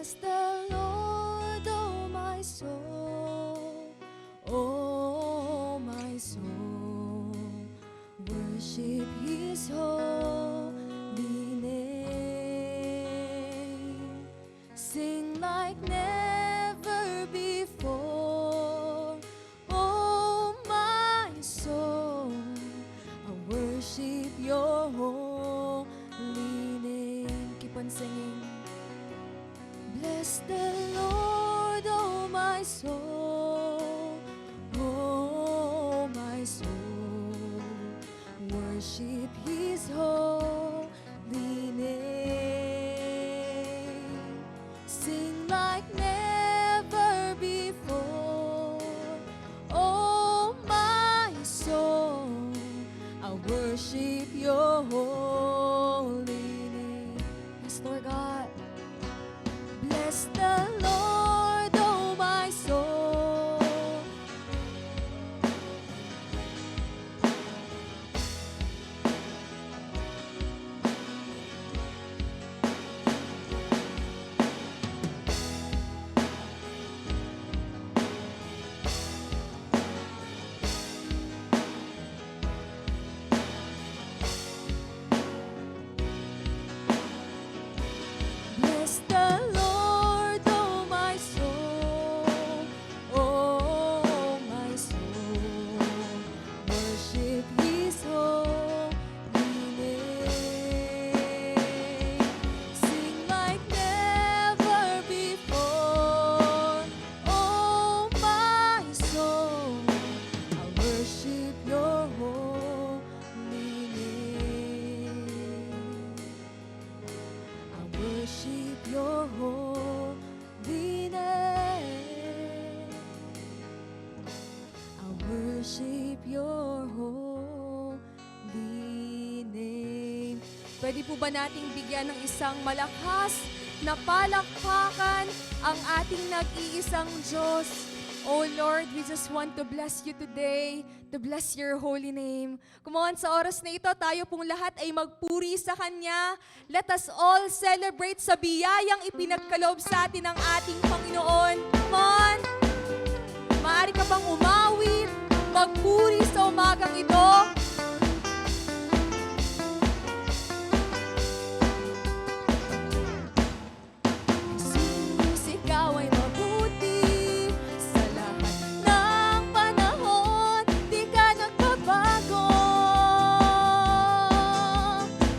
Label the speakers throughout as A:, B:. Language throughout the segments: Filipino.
A: Bless the Lord, oh my soul, oh my soul. Worship His holy name. Sing like never before, oh my soul. I worship Your holy name. Keep on singing. Bless the Lord, oh my soul, oh my soul. Worship His holy name. Sing like never before, oh my soul. I worship Your holy name. Yes, Lord God. Bless the Lord, oh my soul. Bless the Lord, oh my soul, oh my soul. Worship His holy name. Sing like never before, oh my soul. I worship Your holy name. I worship Your holy name. I worship Your holy name. Pwede po ba nating bigyan ng isang malakas na palakpakan ang ating nag-iisang Diyos? Oh Lord, we just want to bless You today, to bless Your holy name. Come on, sa oras na ito, tayo pong lahat ay magpuri sa Kanya. Let us all celebrate sa biyayang ipinagkaloob sa atin ng ating Panginoon. Come on! Maaari ka bang umawit, magpuri sa umagang ito? Jesus, Ikaw ay mabuti sa lahat ng panahon, di ka nagbabago.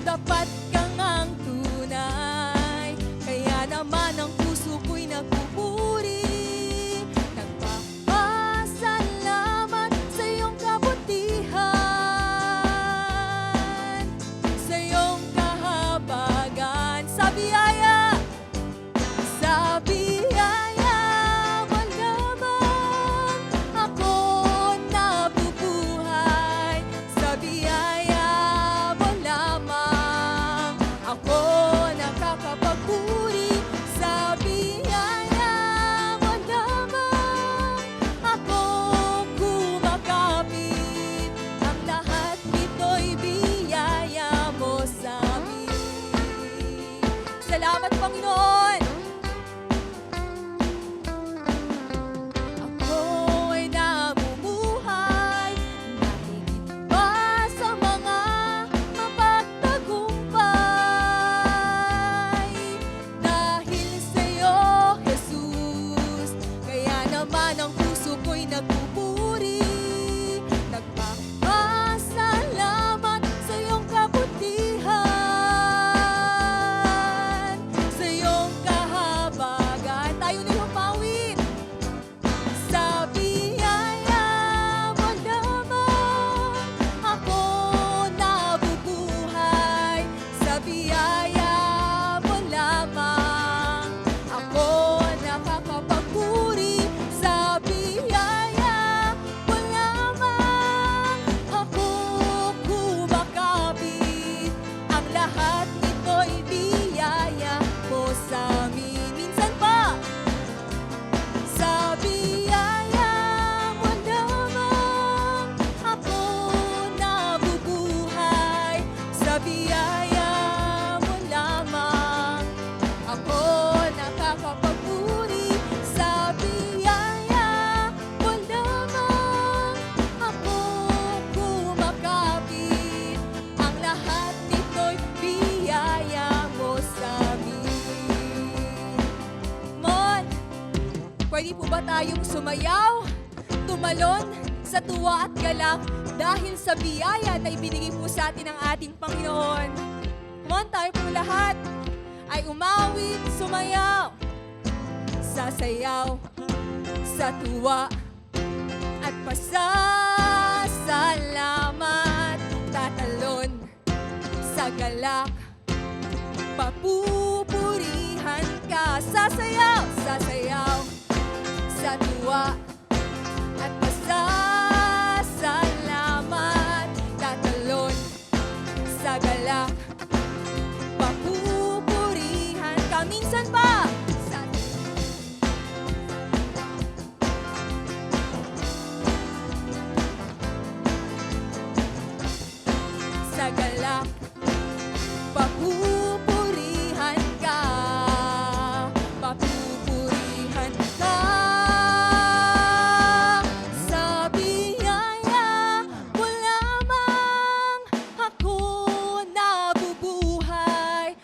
A: Dapat kang ang tunay, kaya naman ang puso ko'y nagpupuri. Nagpapasalamat sa iyong kabutihan, sa iyong kahabagan, sa biyaya mo lamang ako nabubuhay. Sa biyaya mo lamang ako nakakapagpuri. Sa biyaya mo lamang ako kumakapit. Ang lahat nito'y biyaya mo sa amin. Salamat, Panginoon! Ako ay namumuhay na higit pa sa mga mapagtagumpay. Dahil sa'yo, Jesus, kaya naman ang puso ko'y nagpupuri. Nagpapasalamat sa iyong kabutihan, sa iyong kahabagan. Tayo na humawit. Sa biyaya mo lamang ako nabubuhay. Sa biyaya mo lamang ako nakakapagpuri. Sa biyaya mo lamang ako kumakapit. Ang lahat nito'y biyaya mo sa amin. Minsan pa. Sa biyaya mo lamang ako nabubuhay. Sa biyaya mo lamang ako nakakapagpuri. Pwede po ba tayong sumayaw, tumalon sa tuwa at galak dahil sa biyaya na ibinigay po sa atin ng ating Panginoon? Come on, tayo po lahat ay umawit, sumayaw, sasayaw sa tuwa at pasasalamat, tatalon sa galak, papupurihan ka, sasayaw, sasayaw sa tuwa at pasasalamat, tatalon sa galak, papupurihan ka. Minsan pa sa galak, papupurihan ka, papupurihan ka. Sa biyaya mo lamang ako nabubuhay.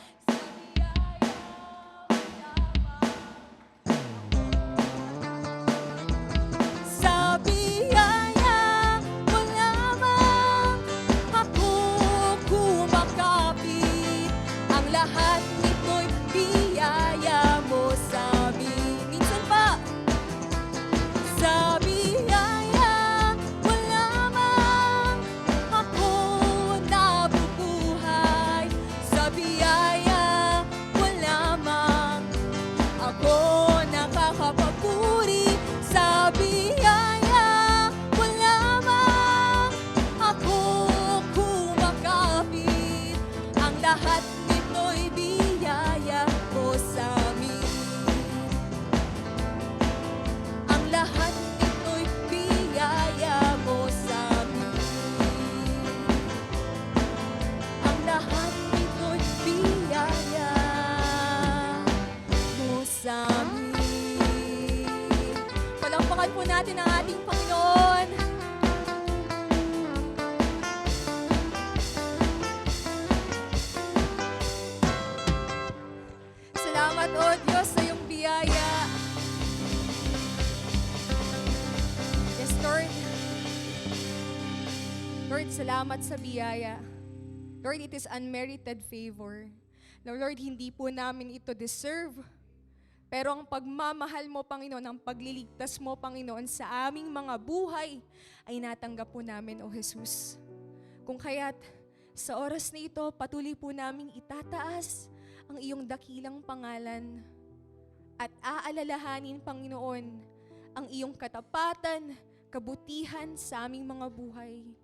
A: Sa biyaya mo lamang ako kumakapit. Ang lahat nito'y biyaya mo sa amin. Minsan pa, sa biyaya mo lamang ako nabubuhay. Sa biyaya mo lamang ako nakakapagpuri. Sa biyaya mo lamang ako kumakapit. Ang lahat nito'y biyaya mo sa amin. Ang lahat nito'y biyaya mo sa amin. Ang lahat nito'y biyaya mo sa amin. Palakpakan po natin ang ating Panginoon. Salamat, O Diyos, sa iyong biyaya. Yes, Lord. Lord, salamat sa biyaya. Lord, it is unmerited favor. Now, Lord, hindi po namin ito deserve. Pero ang pagmamahal mo, Panginoon, ang pagliligtas mo, Panginoon, sa aming mga buhay, ay natanggap po namin, O Jesus. Kung kaya't sa oras na ito, patuloy po naming itataas ang iyong dakilang pangalan at aalalahanin, Panginoon, ang iyong katapatan, kabutihan sa aming mga buhay.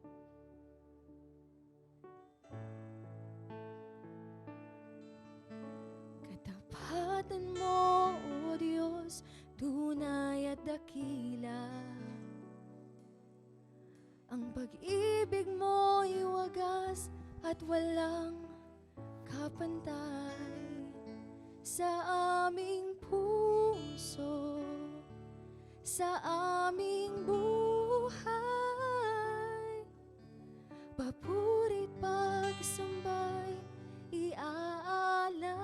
A: Katapatan mo, O Diyos, tunay at dakila. Ang pag-ibig mo'y wagas at walang kapantay sa aming puso, sa aming buhay. Papurit pagsambay iaalay.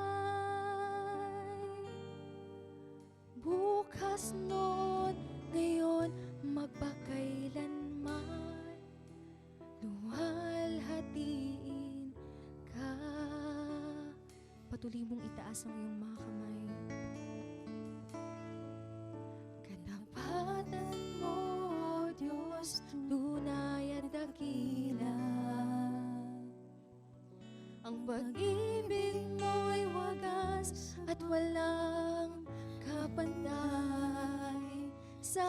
A: Bukas noon, ngayon, magpakailanman, luwalhatiin ka. Patuloy mong itaas ang iyong mga kamay. Katapatan mo, Diyos, tunay at dakila. Ang pag-ibig mo'y wagas at walang kapantay sa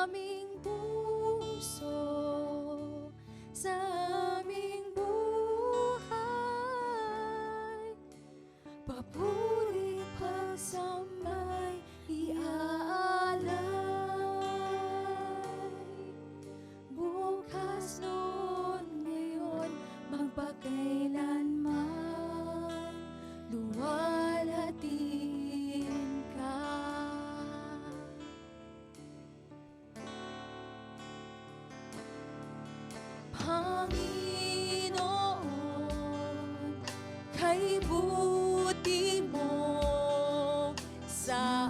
A: aming puso, sa aming buhay. Papuri pagsambay iaalay. Bukas noon, ngayon, magpakailanman, luwalhatiin ka. Panginoon, kay buti mo sa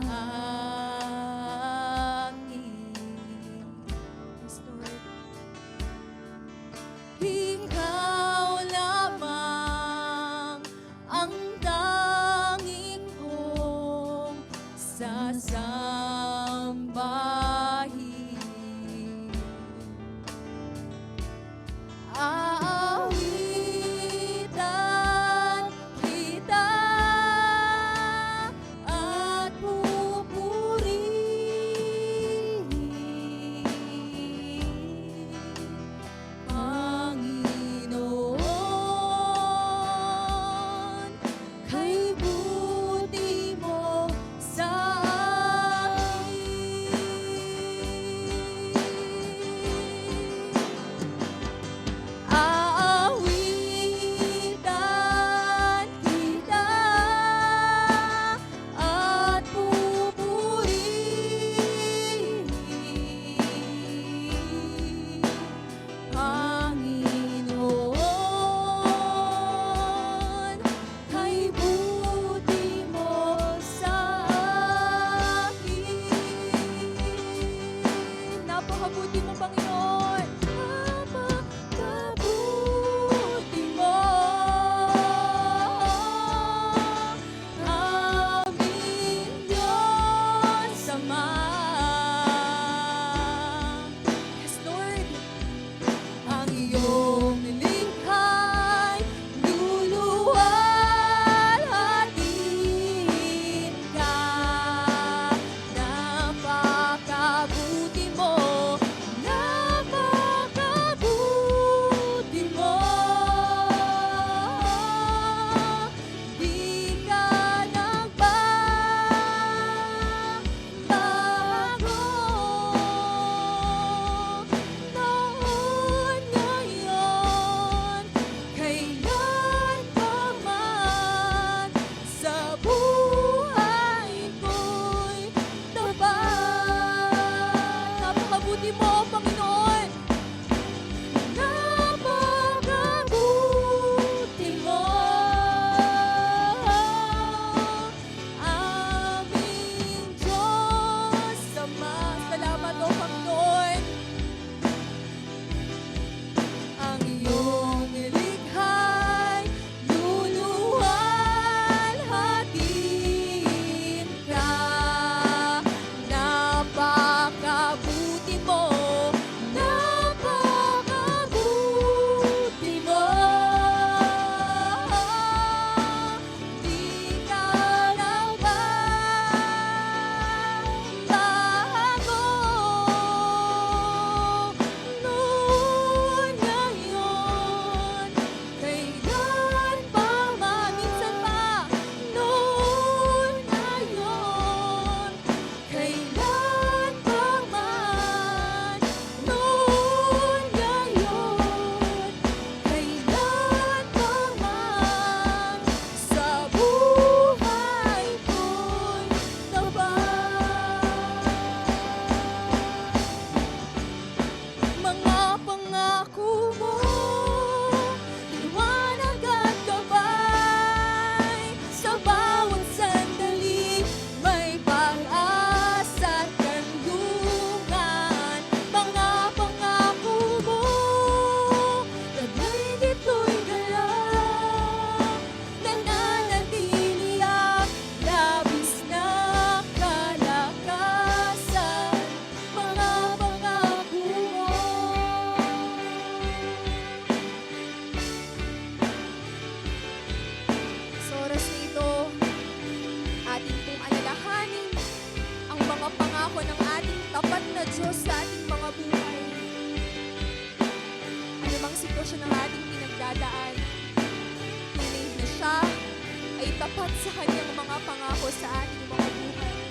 A: ay tapat sa kanyang mga pangako sa ating mga buhay.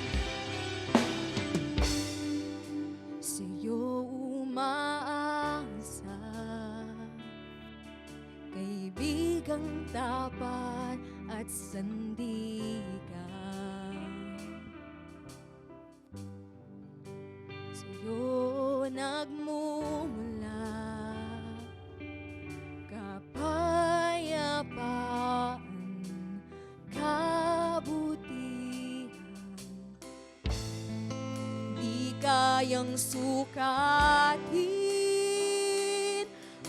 A: Sa'yo umaasa, kaibigang tapat at sandigan. Sa'yo nagmumula kapayapaan, kabutihan. Di kayang sukatin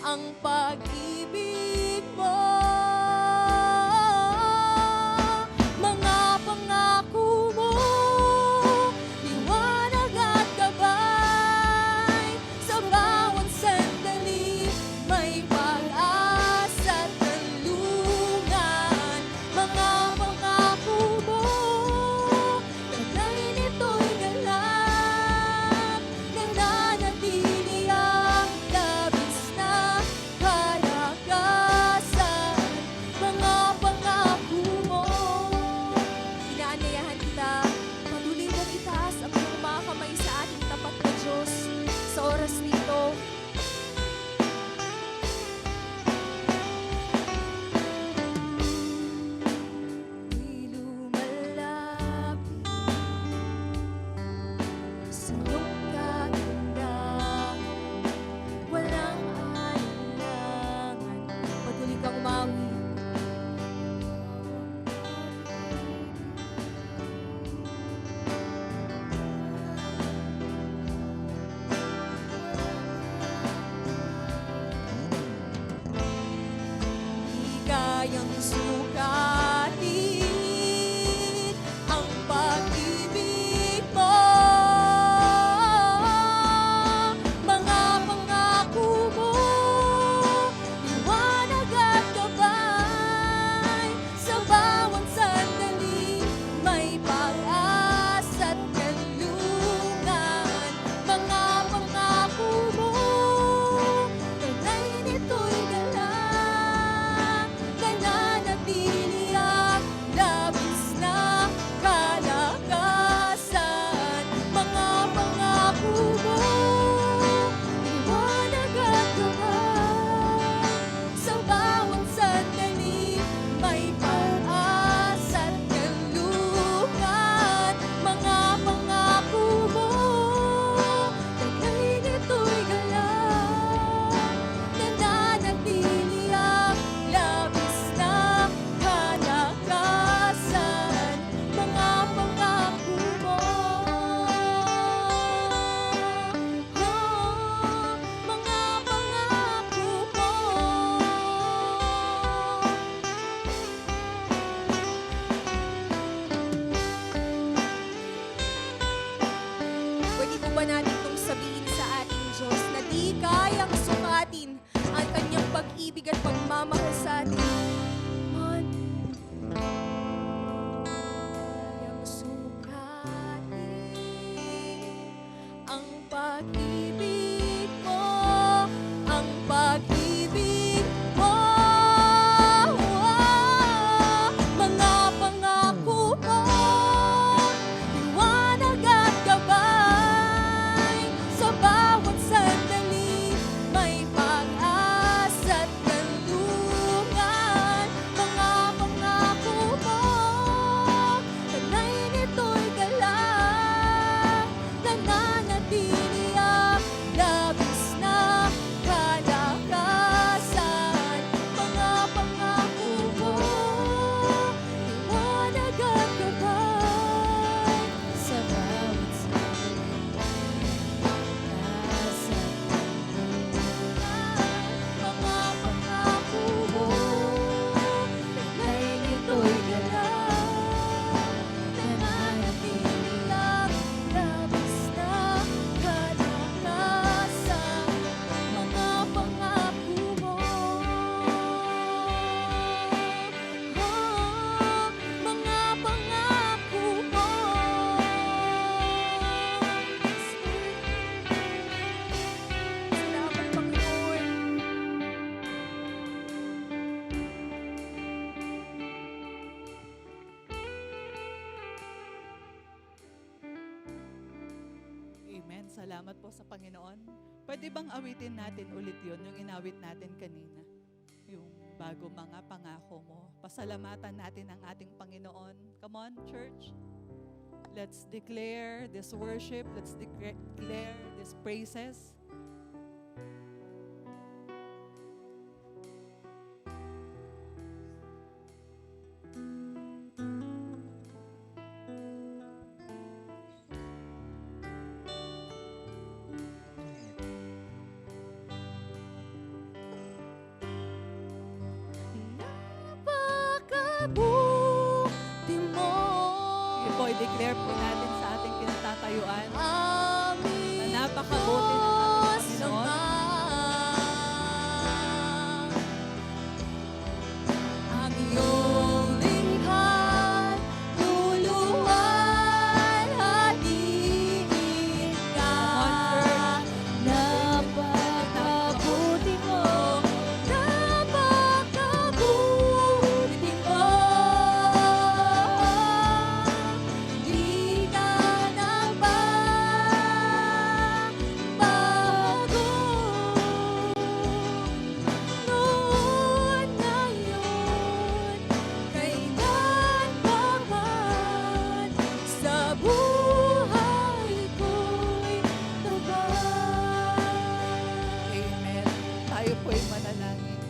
A: ang pag-ibig mo. Mga pangako mo, liwanag at gabay. Sa bawat sandali, may pag-asa at kanlungan. Mga pangako mo, taglay nito'y galak. Nananatili ang labis na kalagan.
B: Salamat po sa Panginoon. Pwede bang awitin natin ulit yun, yung inawit natin kanina? Yung bago mga pangako mo. Pasalamatan natin ang ating Panginoon. Come on, church. Let's declare this worship. Let's declare these praises.
A: Napakabuti mo.
B: Sige po, i-declare po natin sa ating kinatatayuan na
A: Aming
B: napakabuti ng ating Panginoon.
A: Ang iyong lingkad, luluwan, hatiin ka. Napakabuti mo, napakabuti mo. Di ka nagbabago. Noon, ngayon, kailanman, sa buhay ko'y tabay.
B: Amen. Tayo po'y manalangin.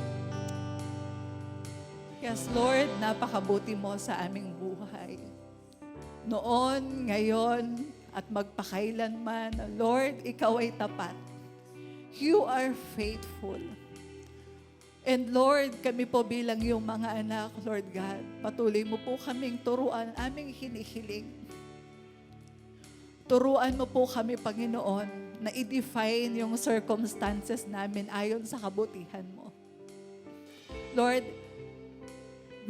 B: Yes, Lord, napakabuti mo sa aming buhay. Noon, ngayon, at magpakailanman, Lord, Ikaw ay tapat. You are faithful. And Lord, kami po bilang iyong mga anak, Lord God, patuloy mo po kaming turuan, aming hinihiling. Turuan mo po kami, Panginoon, na i-define yung circumstances namin ayon sa kabutihan mo. Lord,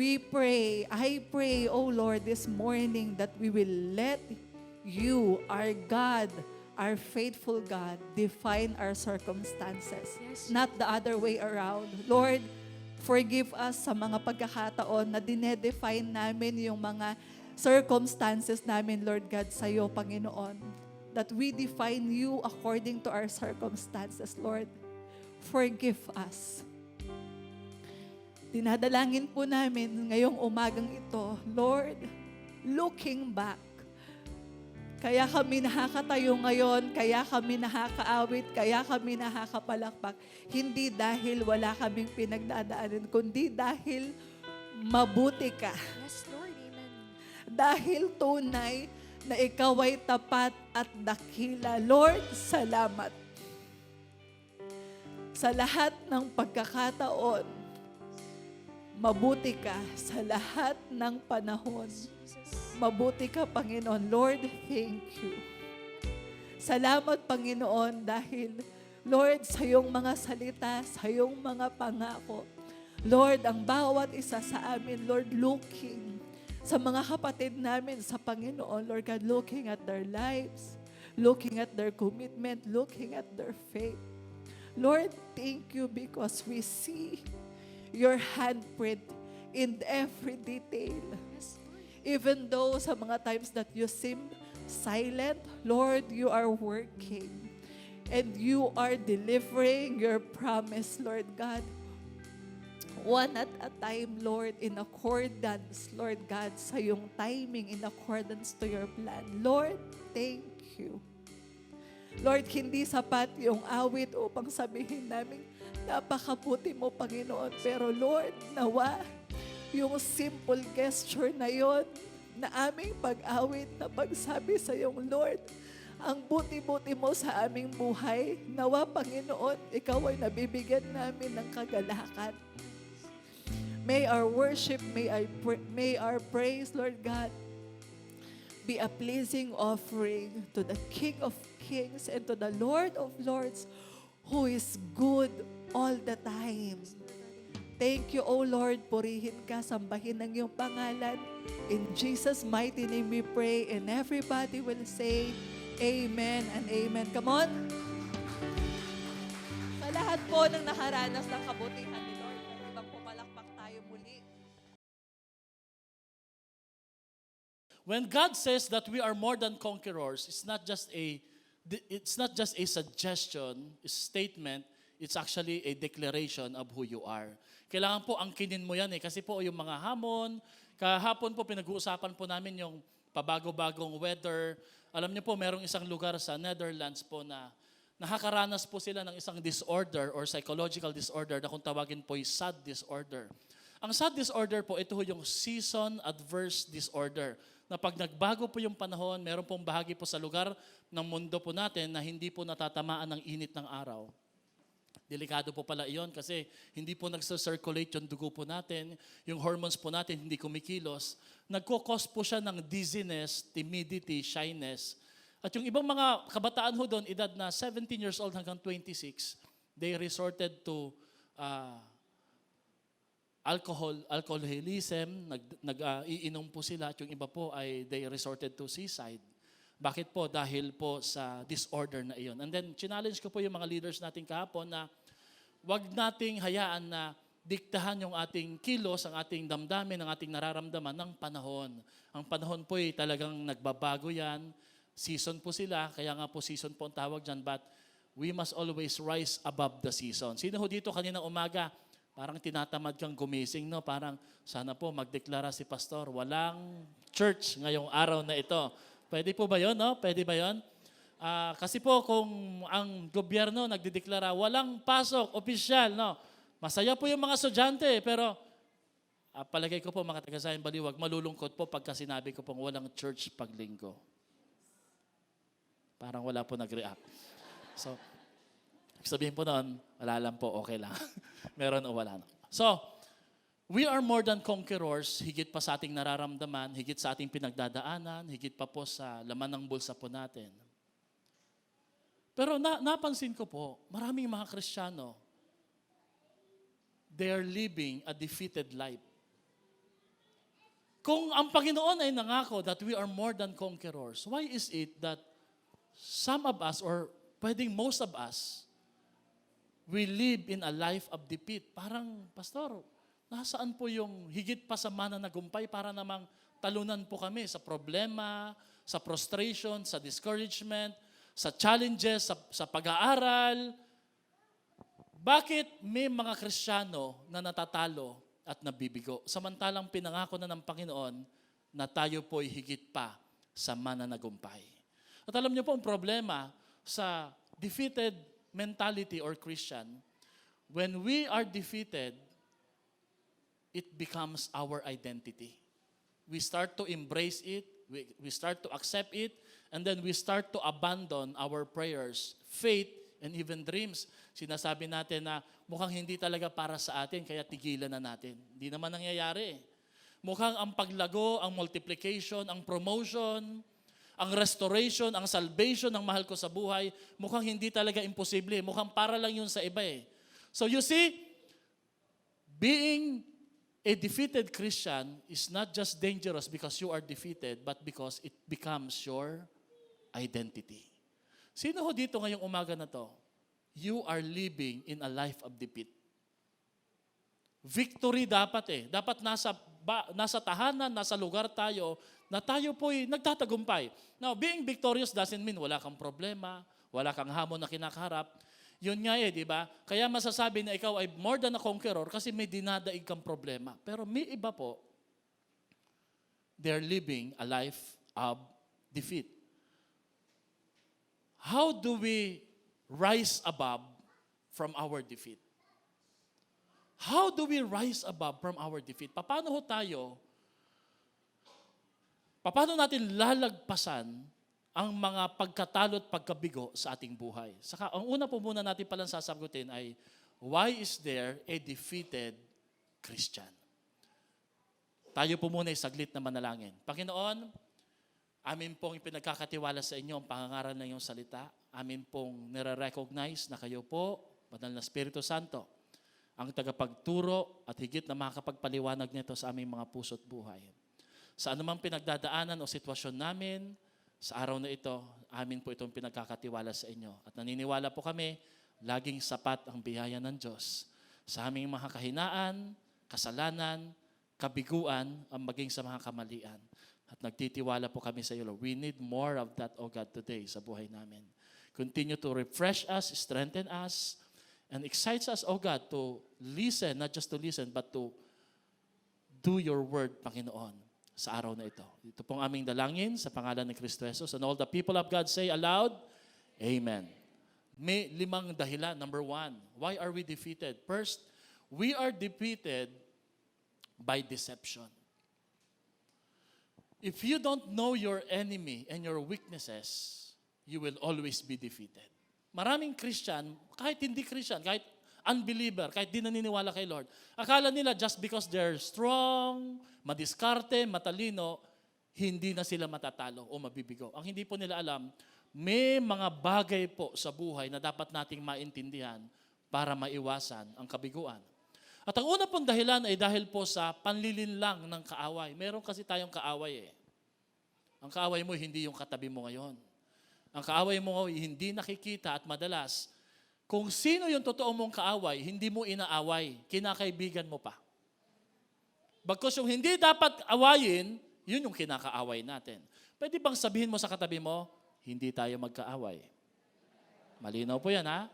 B: I pray, oh Lord, this morning that we will let you, our God, our faithful God, define our circumstances.
A: Yes.
B: Not the other way around. Lord, forgive us sa mga pagkakataon na dinedefine namin yung mga circumstances namin, Lord God, sa iyo, Panginoon. That we define you according to our circumstances, Lord. Forgive us. Dinadalangin po namin ngayong umagang ito, Lord, looking back. Kaya kami nakakatayo ngayon, kaya kami nakakaawit, kaya kami nakakapalakpak. Hindi dahil wala kaming pinagdadaanan, kundi dahil mabuti ka.
A: Yes, Lord. Amen.
B: Dahil tunay na ikaw ay tapat at dakila. Lord, salamat. Sa lahat ng pagkakataon, mabuti ka sa lahat ng panahon.
A: Jesus.
B: Mabuti ka, Panginoon. Lord, thank you. Salamat, Panginoon, dahil, Lord, sa iyong mga salita, sa iyong mga pangako, Lord, ang bawat isa sa amin, Lord, looking sa mga kapatid namin sa Panginoon, Lord God, looking at their lives, looking at their commitment, looking at their faith. Lord, thank you because we see your handprint in every detail.
A: Yes, Lord.
B: Even though sa mga times that you seem silent, Lord, you are working. And you are delivering your promise, Lord God. One at a time, Lord, in accordance, Lord God, sa iyong timing, in accordance to your plan. Lord, thank you. Lord, hindi sapat yung awit upang sabihin namin, napakabuti mo, Panginoon. Pero Lord, nawa, yung simple gesture na yon na aming pag-awit na pagsabi sa iyong Lord, ang buti-buti mo sa aming buhay, nawa, Panginoon, ikaw ay nabibigyan namin ng kagalakan. May our worship, may our praise, Lord God, be a pleasing offering to the King of Kings and to the Lord of Lords, who is good all the time. Thank you, O Lord. Purihin ka, sambahin ng iyong pangalan. In Jesus' mighty name we pray, and everybody will say, Amen and Amen. Come on. Sa lahat po ng nakaranas ng kabutihan ni Lord, ibang pumalakpak tayo muli.
C: When God says that we are more than conquerors, it's not just a it's not just a suggestion, a statement, it's actually a declaration of who you are. Kailangan po angkinin mo yan kasi po yung mga hamon, kahapon po pinag-uusapan po namin yung pabago-bagong weather. Alam niyo po, merong isang lugar sa Netherlands po na nakakaranas po sila ng isang disorder or psychological disorder na kung tawagin po ay sad disorder. Ang sad disorder po, ito yung season adverse disorder. Na pag nagbago po yung panahon, meron pong bahagi po sa lugar ng mundo po natin na hindi po natatamaan ng init ng araw. Delikado po pala iyon kasi hindi po nagsa-circulate yung dugo po natin, yung hormones po natin hindi kumikilos. Nagkukos po siya ng dizziness, timidity, shyness. At yung ibang mga kabataan ho doon, edad na 17 years old hanggang 26, they resorted to alcoholism, iinom po sila at yung iba po ay they resorted to suicide. Bakit po? Dahil po sa disorder na iyon. And then, challenge ko po yung mga leaders natin kahapon na wag nating hayaan na diktahan yung ating kilos, ang ating damdamin, ang ating nararamdaman ng panahon. Ang panahon po ay talagang nagbabago yan. Season po sila, kaya nga po season po ang tawag dyan, but we must always rise above the season. Sino ho dito kaninang umaga, parang tinatamad kang gumising, no? Parang sana po magdeklara si pastor, walang church ngayong araw na ito. Pwede po ba yun, no? Pwede ba yun? Kasi po kung ang gobyerno nagdideklara, walang pasok, opisyal, no? Masaya po yung mga estudyante, pero palagay ko po mga taga-Zion Baliwag, malulungkot po pagka sinabi ko pong walang church paglinggo. Parang wala po nag-react. So, sabihin po noon, wala lang po, okay lang. Meron o wala. So, we are more than conquerors, higit pa sa ating nararamdaman, higit sa ating pinagdadaanan, higit pa po sa laman ng bulsa po natin. Pero napansin ko po, maraming mga Kristiyano, they are living a defeated life. Kung ang Panginoon ay nangako that we are more than conquerors, why is it that some of us, or pwedeng most of us, we live in a life of defeat? Parang, Pastor, nasaan po yung higit pa sa mananagumpay para namang talunan po kami sa problema, sa frustration, sa discouragement, sa challenges, sa pag-aaral? Bakit may mga Kristiyano na natatalo at nabibigo? Samantalang pinangako na ng Panginoon na tayo po'y higit pa sa mananagumpay. At alam niyo po ang problema sa defeated mentality or Christian, when we are defeated, it becomes our identity. We start to embrace it, we start to accept it, and then we start to abandon our prayers, faith, and even dreams. Sinasabi natin na mukhang hindi talaga para sa atin, kaya tigilan na natin. Hindi naman nangyayari. Mukhang ang paglago, ang multiplication, ang promotion, ang restoration, ang salvation ng mahal ko sa buhay, mukhang hindi talaga imposible. Mukhang para lang yun sa iba eh. So you see, being a defeated Christian is not just dangerous because you are defeated, but because it becomes your identity. Sino ho dito ngayong umaga na to? You are living in a life of defeat. Victory dapat eh. Dapat nasa tahanan, nasa lugar tayo, na tayo po'y nagtatagumpay. Now, being victorious doesn't mean wala kang problema, wala kang hamon na kinakaharap. Yun nga eh, di ba? Kaya masasabi na ikaw ay more than a conqueror kasi may dinadaig kang problema. Pero may iba po, they're living a life of defeat. How do we rise above from our defeat? How do we rise above from our defeat? Paano natin lalagpasan ang mga pagkatalo at pagkabigo sa ating buhay? Saka, ang una po muna natin palang sasagutin ay, why is there a defeated Christian? Tayo po muna ay saglit na manalangin. Panginoon, amin pong ipinagkakatiwala sa inyo ang pangangaral ng iyong salita. Amin pong nire-recognize na kayo po, Banal na Espiritu Santo, ang tagapagturo at higit na makakapagpaliwanag nito sa aming mga puso at buhay. Sa anumang pinagdadaanan o sitwasyon namin, sa araw na ito, amin po itong pinagkakatiwala sa inyo. At naniniwala po kami, laging sapat ang biyaya ng Diyos sa aming mga kahinaan, kasalanan, kabiguan, ang maging sa mga kamalian. At nagtitiwala po kami sa iyo, Lord. We need more of that, O God, today sa buhay namin. Continue to refresh us, strengthen us, and excites us, O God, to listen, not just to listen, but to do your word, Panginoon, sa araw na ito. Ito pong aming dalangin sa pangalan ni Kristo Jesus. And all the people of God say aloud, Amen. May 5 dahilan. Number 1, why are we defeated? First, we are defeated by deception. If you don't know your enemy and your weaknesses, you will always be defeated. Maraming Christian, kahit hindi Christian, kahit unbeliever, kahit di naniniwala kay Lord, akala nila just because they're strong, madiskarte, matalino, hindi na sila matatalo o mabibigo. Ang hindi po nila alam, may mga bagay po sa buhay na dapat nating maintindihan para maiwasan ang kabiguan. At ang una pong dahilan ay dahil po sa panlilinlang ng kaaway. Meron kasi tayong kaaway eh. Ang kaaway mo hindi yung katabi mo ngayon. Ang kaaway mo hindi nakikita at madalas, kung sino yung totoo mong kaaway, hindi mo inaaway, kinakaibigan mo pa. Bagkus yung hindi dapat awayin, yun yung kinakaaway natin. Pwede bang sabihin mo sa katabi mo, hindi tayo magkaaway? Malinaw po yan ha?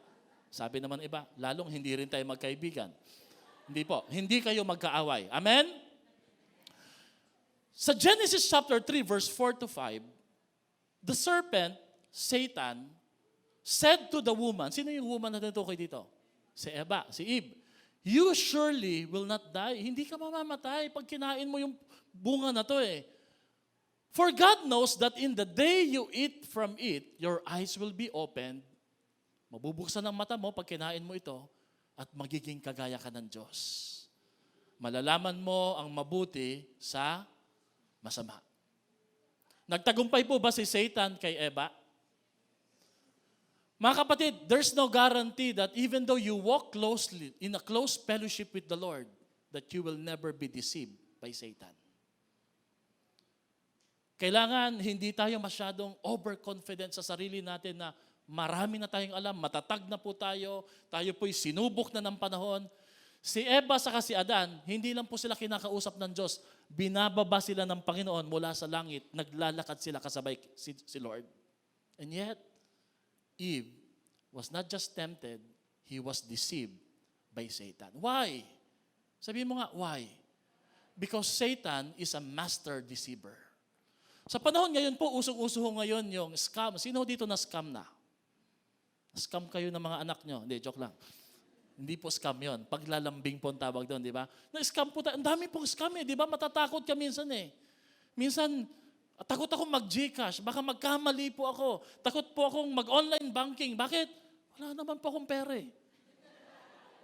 C: Sabi naman iba, lalong hindi rin tayo magkaibigan. Hindi po. Hindi kayo magkaaway. Amen? Sa Genesis chapter 3, verse 4 to 5, the serpent, Satan, said to the woman, sino yung woman na natukoy dito? Si Eva, si Eve. You surely will not die. Hindi ka mamamatay pag kinain mo yung bunga na to eh. For God knows that in the day you eat from it, your eyes will be opened. Mabubuksan ang mata mo pag kinain mo ito, at magiging kagaya ka ng Diyos. Malalaman mo ang mabuti sa masama. Nagtagumpay po ba si Satan kay Eva? Mga kapatid, there's no guarantee that even though you walk closely, in a close fellowship with the Lord, that you will never be deceived by Satan. Kailangan hindi tayo masyadong overconfident sa sarili natin na marami na tayong alam, matatag na po tayo po'y sinubok na ng panahon. Si Eva saka si Adan, hindi lang po sila kinakausap ng Diyos, binababa sila ng Panginoon mula sa langit, naglalakad sila kasabay si Lord. And yet, Eve was not just tempted, he was deceived by Satan. Why? Sabihin mo nga, why? Because Satan is a master deceiver. Sa panahon ngayon po, usong-uso ngayon yung scam. Sino dito na scam na? Scam kayo ng mga anak nyo. Hindi, joke lang. Hindi po scam yon. Paglalambing po ang tawag doon, di ba? Na-scam po tayo. Ang dami pong scam eh, di ba? Matatakot ka minsan eh. Minsan, takot akong mag-Gcash. Baka magkamali po ako. Takot po akong mag-online banking. Bakit? Wala naman po akong pera eh.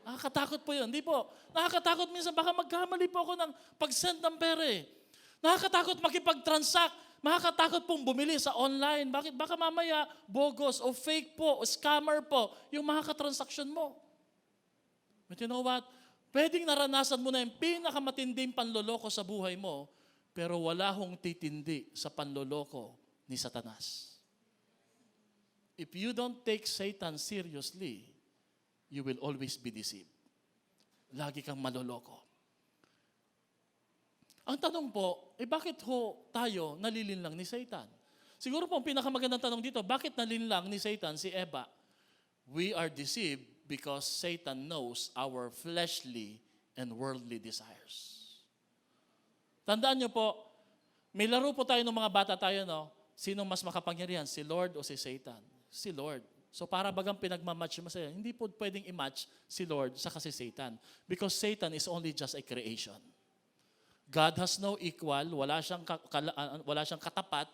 C: Nakakatakot po yun. Hindi po. Nakakatakot minsan. Baka magkamali po ako ng pag-send ng pera eh. Nakakatakot makipag-transact. Makakatakot pong bumili sa online. Bakit? Baka mamaya bogus o fake po o scammer po yung makakatransaksyon mo. But you know what? Pwedeng naranasan mo na yung pinakamatinding panloloko sa buhay mo, pero wala hong titindi sa panloloko ni Satanas. If you don't take Satan seriously, you will always be deceived. Lagi kang maloloko. Ang tanong po, bakit ho tayo nalilinlang ni Satan? Siguro po ang pinakamagandang tanong dito, bakit nalinlang ni Satan si Eva? We are deceived because Satan knows our fleshly and worldly desires. Tandaan niyo po, may laro po tayo ng mga bata tayo, no? Sino mas makapangyarihan, si Lord o si Satan? Si Lord. So para bagang pinagmamatch mo sa'yo, hindi po pwedeng i-match si Lord sa si Satan. Because Satan is only just a creation. God has no equal, wala siyang katapat,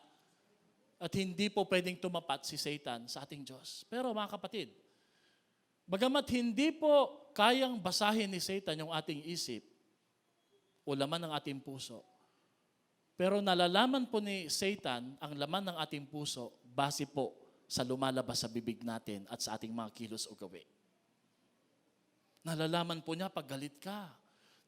C: at hindi po pwedeng tumapat si Satan sa ating Diyos. Pero mga kapatid, bagamat hindi po kayang basahin ni Satan yung ating isip o laman ng ating puso, pero nalalaman po ni Satan ang laman ng ating puso base po sa lumalabas sa bibig natin at sa ating mga kilos o gawi. Nalalaman po niya pag galit ka.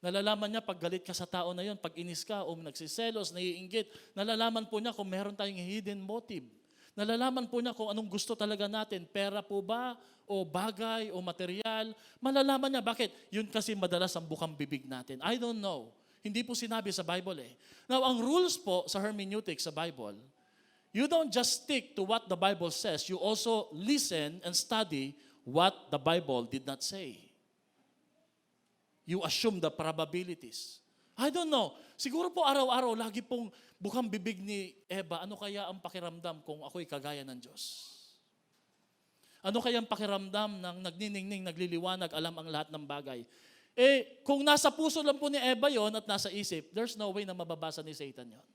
C: Nalalaman niya pag galit ka sa tao na yon, pag inis ka o nagsiselos, naiinggit. Nalalaman po niya kung meron tayong hidden motive. Nalalaman po niya kung anong gusto talaga natin. Pera po ba? O bagay? O material? Malalaman niya. Bakit? Yun kasi madalas ang bukang bibig natin. I don't know. Hindi po sinabi sa Bible eh. Now, ang rules po sa hermeneutics sa Bible, you don't just stick to what the Bible says, you also listen and study what the Bible did not say. You assume the probabilities. I don't know. Siguro po araw-araw, lagi pong bukang bibig ni Eva, ano kaya ang pakiramdam kung ako'y kagaya ng Diyos? Ano kaya ang pakiramdam ng nagniningning, nagliliwanag, alam ang lahat ng bagay? Kung nasa puso lang po ni Eva yon at nasa isip, there's no way na mababasa ni Satan yon.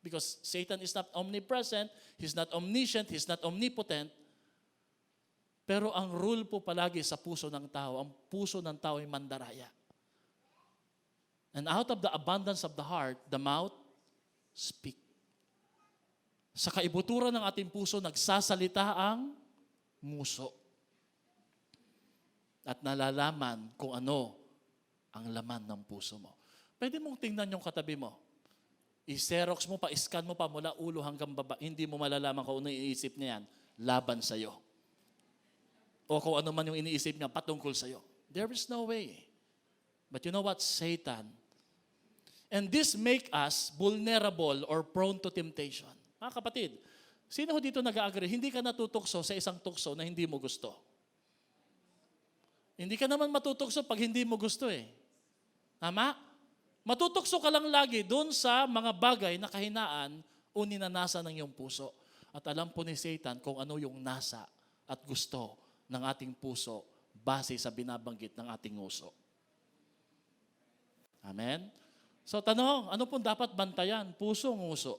C: Because Satan is not omnipresent, he's not omniscient, he's not omnipotent. Pero ang rule po palagi sa puso ng tao, ang puso ng tao ay mandaraya. And out of the abundance of the heart, the mouth speak. Sa kaibuturan ng ating puso, nagsasalita ang muso. At nalalaman kung ano ang laman ng puso mo. Pwede mong tingnan yung katabi mo. I-xerox mo pa, iscan mo pa mula ulo hanggang baba. Hindi mo malalaman kung ano iniisip niya yan laban sa'yo. O kung ano man yung iniisip niya patungkol sa'yo. There is no way. But you know what? Satan. And this make us vulnerable or prone to temptation. Mga kapatid, sino ho dito nag-agree? Hindi ka natutukso sa isang tukso na hindi mo gusto. Hindi ka naman matutukso pag hindi mo gusto eh. Tama? Matutukso ka lang lagi doon sa mga bagay na kahinaan o ninanasa ng iyong puso. At alam po ni Satan kung ano yung nasa at gusto ng ating puso base sa binabanggit ng ating nguso. Amen? So tanong, ano pong dapat bantayan? Puso o nguso?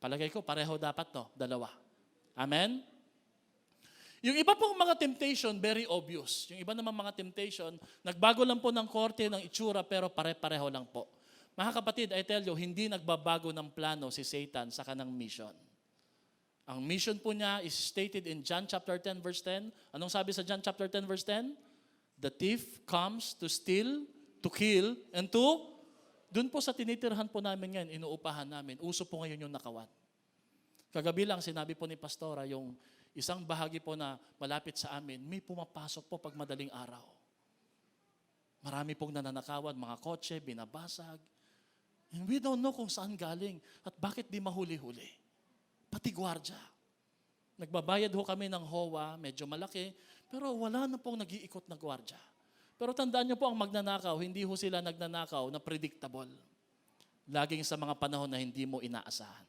C: Palagay ko, pareho dapat no, dalawa. Amen? Yung iba pong mga temptation, very obvious. Yung iba naman mga temptation, nagbago lang po ng korte, ng itsura, pero pare-pareho lang po. Mga kapatid, I tell you, hindi nagbabago ng plano si Satan sa kanang mission. Ang mission po niya is stated in John chapter 10 verse 10. Anong sabi sa John chapter 10 verse 10? The thief comes to steal, to kill, and to... Doon po sa tinitirhan po namin ngayon, inuupahan namin. Uso po ngayon yung nakawan. Kagabi lang, sinabi po ni Pastora, yung isang bahagi po na malapit sa amin, may pumapasok po pag madaling araw. Marami pong nananakawan, mga kotse, binabasag. And we don't know kung saan galing at bakit di mahuli-huli. Pati gwardya. Nagbabayad ho kami ng HOA, medyo malaki, pero wala na pong nag-iikot na gwardya. Pero tandaan niyo po, ang magnanakaw, hindi ho sila nagnanakaw na predictable. Laging sa mga panahon na hindi mo inaasahan.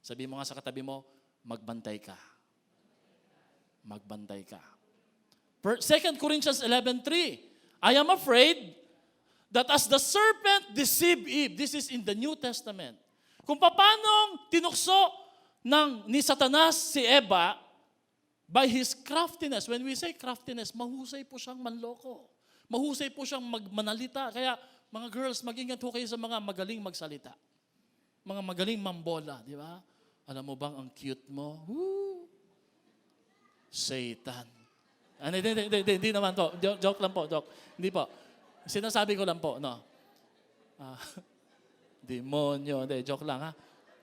C: Sabi mo nga sa katabi mo, magbantay ka. Magbantay ka. 2 Corinthians 11:3, I am afraid that as the serpent deceived Eve, this is in the New Testament, kung paano tinukso ni Satanas si Eva, by his craftiness. When we say craftiness, mahusay po siyang manloko. Mahusay po siyang magmanalita. Kaya mga girls, mag-ingat ho kayo sa mga magaling magsalita. Mga magaling mambola, di ba? Alam mo bang ang cute mo? Woo! Satan. Hindi naman to. Joke lang po, joke. Hindi po. Sinasabi ko lang po, no? Demonyo. Hindi, joke lang ha.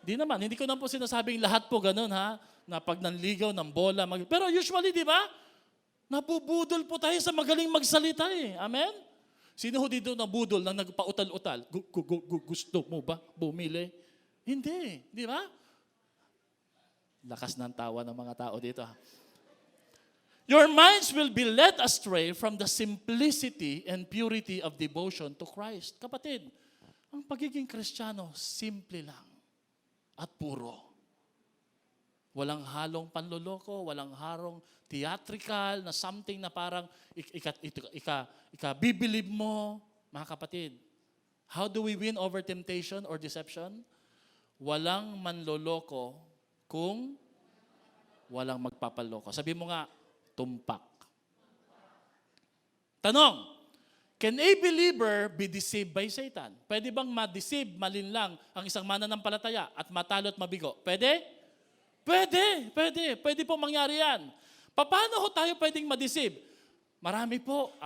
C: Hindi ko na po sinasabing lahat po ganun ha. Na pag nanligaw ng bola. Pero usually, di ba? Nabubudol po tayo sa magaling magsalita eh. Amen? Sino ho dito nabudol na nagpautal-utal? Gusto mo ba bumili? Hindi. Di ba? Lakas ng tawa ng mga tao dito. Ha? Your minds will be led astray from the simplicity and purity of devotion to Christ. Kapatid, ang pagiging Kristiyano, simple lang at puro. Walang halong panloloko, walang harong theatrical na something na parang bibilib mo. Mga kapatid, how do we win over temptation or deception? Walang manloloko kung walang magpapaloko. Sabi mo nga, tumpak. Tanong, can a believer be deceived by Satan? Pwede bang ma-deceive, malinlang ang isang mananampalataya at matalo at mabigo? Pwede? Pwede po mangyari yan. Paano ho tayo pwedeng ma-deceive? Marami po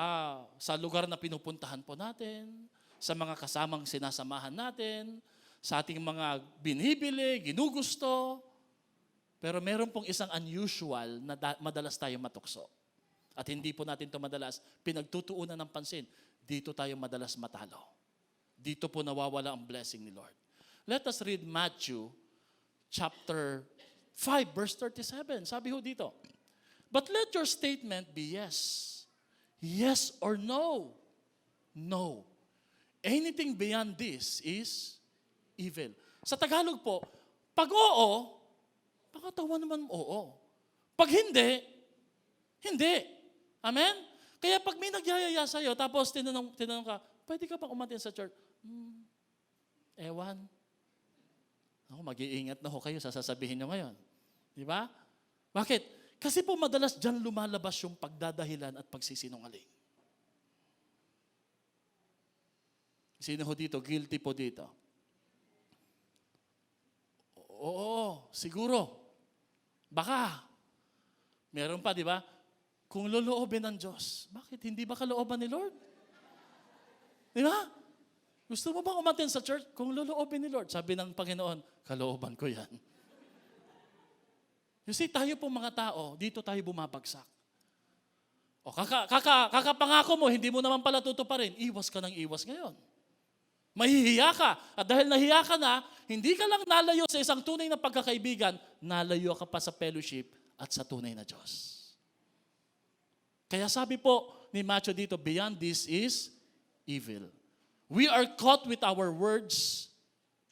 C: sa lugar na pinupuntahan po natin, sa mga kasamang sinasamahan natin, sa ating mga binibili, ginugusto. Pero meron pong isang unusual na madalas tayo matukso. at hindi po natin ito madalas pinagtutuunan ng pansin, dito tayo madalas matalo. Dito po nawawala ang blessing ni Lord. Let us read Matthew chapter 5, verse 37. Sabi ho dito, but let your statement be yes. Yes or no. No. Anything beyond this is evil. Sa Tagalog po, pag oo, pakatawa naman oo. Pag hindi, hindi. Amen? Kaya pag may nagyayaya sa'yo, tapos tinanong ka, pwede ka bang umattend sa church? Ewan. Ako, mag-iingat na ho kayo sa sasabihin nyo ngayon. Di ba? Bakit? Kasi po madalas dyan lumalabas yung pagdadahilan at pagsisinungaling. Sino ho dito? Guilty po dito. Oo, siguro. Baka. Meron pa, di ba? Kung loloobin ng Diyos, bakit hindi ba kalooban ni Lord? Di ba? Gusto mo bang umattend sa church? Kung loloobin ni Lord, sabi ng Panginoon, kalooban ko yan. You see, tayo po mga tao, dito tayo bumabagsak. O kakapangako mo, hindi mo naman pala tutuparin, iwas ka ng iwas ngayon. Mahihiya ka. At dahil nahiya ka na, hindi ka lang nalayo sa isang tunay na pagkakaibigan, nalayo ka pa sa fellowship at sa tunay na Diyos. Kaya sabi po ni Matthew dito, beyond this is evil. We are caught with our words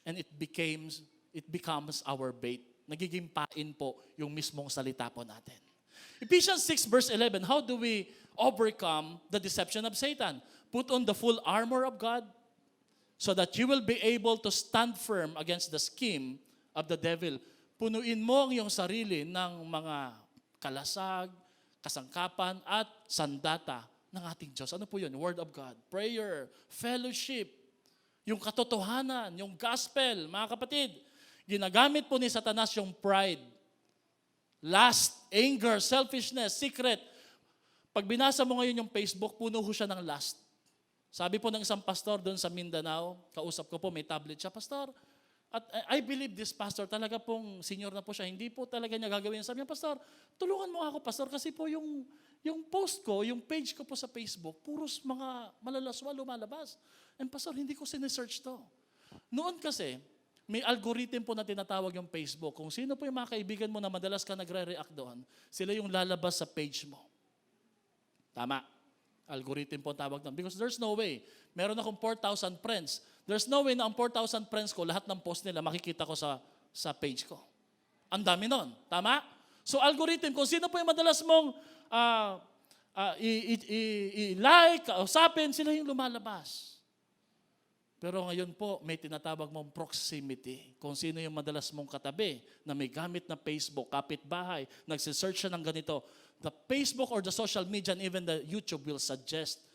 C: and it becomes our bait. Nagiging pain po yung mismong salita po natin. Ephesians 6 verse 11, how do we overcome the deception of Satan? Put on the full armor of God so that you will be able to stand firm against the scheme of the devil. Punuin mo ang iyong sarili ng mga kalasag, kasangkapan, at sandata ng ating Diyos. Ano po yun? Word of God, prayer, fellowship, yung katotohanan, yung gospel. Mga kapatid, ginagamit po ni Satanas yung pride, lust, anger, selfishness, secret. Pag binasa mo ngayon yung Facebook, puno ho siya ng lust. Sabi po ng isang pastor doon sa Mindanao, kausap ko po, may tablet siya, pastor. At I believe this pastor, talaga pong senior na po siya, hindi po talaga niya gagawin. Sabi niya, pastor, tulungan mo ako, pastor, kasi po yung post ko, yung page ko po sa Facebook, puros mga malalaswa lumalabas. And pastor, hindi ko sinesearch to. Noon kasi, may algorithm po na tinatawag yung Facebook. Kung sino po yung mga kaibigan mo na madalas ka nagre-react doon, sila yung lalabas sa page mo. Tama. Algorithm po ang tawag doon. Because there's no way. Meron akong 4,000 friends. There's no way na ang 4,000 friends ko, lahat ng post nila, makikita ko sa page ko. Ang dami nun. Tama? So algorithm, kung sino po yung madalas mong i-like, kausapin, sila yung lumalabas. Pero ngayon po, may tinatawag mong proximity. Kung sino yung madalas mong katabi na may gamit na Facebook, kapitbahay, nagsisearch siya ng ganito. The Facebook or the social media and even the YouTube will suggest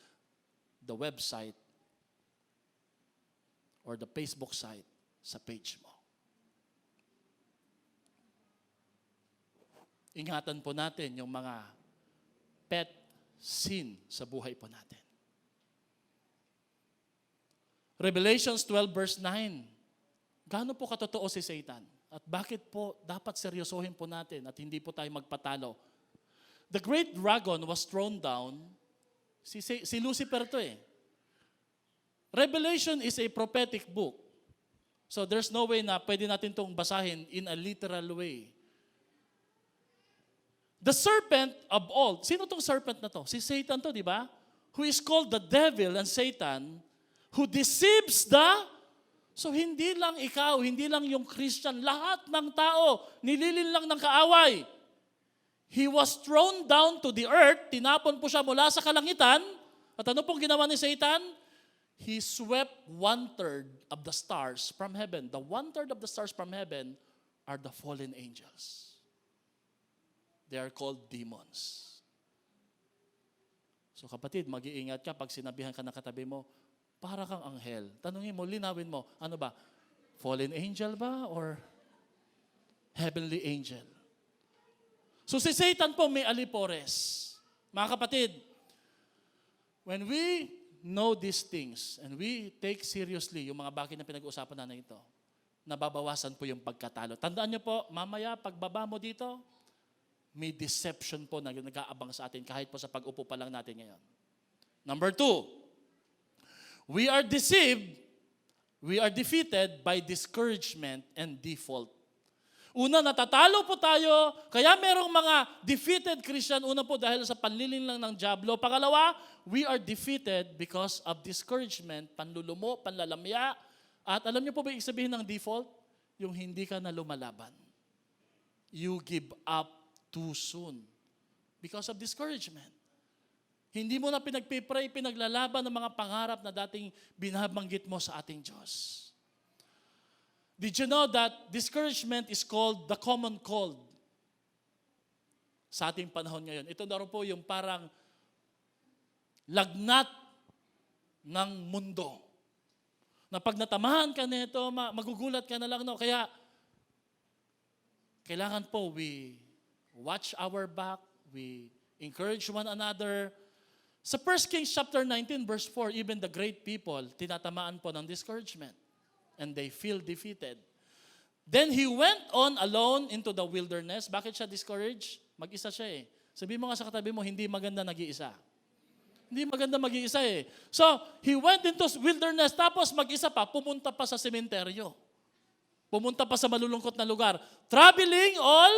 C: the website or the Facebook site sa page mo. Ingatan po natin yung mga pet sin sa buhay po natin. Revelations 12 verse 9. Gaano po katotoo si Satan? At bakit po dapat seryosohin po natin at hindi po tayo magpatalo? The great dragon was thrown down. Si Lucifer to eh. Revelation is a prophetic book. So there's no way na pwede natin itong basahin in a literal way. The serpent of old. Sino tong serpent na to? Si Satan to, di ba? Who is called the devil and Satan, who deceives the... So hindi lang ikaw, hindi lang yung Christian, lahat ng tao, nililin lang ng kaaway. He was thrown down to the earth, tinapon po siya mula sa kalangitan, at ano pong ginawa ni Satan? He swept 1/3 of the stars from heaven. The 1/3 of the stars from heaven are the fallen angels. They are called demons. So kapatid, mag-iingat ka pag sinabihan ka ng katabi mo, para kang anghel. Tanungin mo, linawin mo, ano ba? Fallen angel ba or heavenly angel? So si Satan po may alipores. Mga kapatid, when we know these things and we take seriously yung mga bagay na pinag-uusapan na ito, nababawasan po yung pagkatalo. Tandaan niyo po, mamaya pagbaba mo dito, may deception po na nag-aabang sa atin kahit po sa pag-upo pa lang natin ngayon. Number 2, we are deceived, we are defeated by discouragement and default. Una, natatalo po tayo, kaya merong mga defeated Christian. Una po dahil sa panlilin lang ng dyablo. Pangalawa, we are defeated because of discouragement, panlulumo, panlalamya. At alam niyo po ba ibig sabihin ng default? Yung hindi ka na lumalaban. You give up too soon because of discouragement. Hindi mo na pinagpipray, pinaglalaban ng mga pangarap na dating binabanggit mo sa ating Diyos. Did you know that discouragement is called the common cold sa ating panahon ngayon? Ito na rin po yung parang lagnat ng mundo. Na pag natamahan ka nito, magugulat ka na lang. No? Kaya, kailangan po we watch our back, we encourage one another. Sa 1 Kings chapter 19, verse 4, even the great people, tinatamaan po ng discouragement. And they feel defeated. Then he went on alone into the wilderness. Bakit siya discouraged? Mag-isa siya eh. Sabi mo nga sa katabi mo, hindi maganda nag-iisa. Hindi maganda mag-iisa eh. So, he went into wilderness, tapos mag-isa pa, pumunta pa sa sementeryo. Pumunta pa sa malulungkot na lugar. Traveling all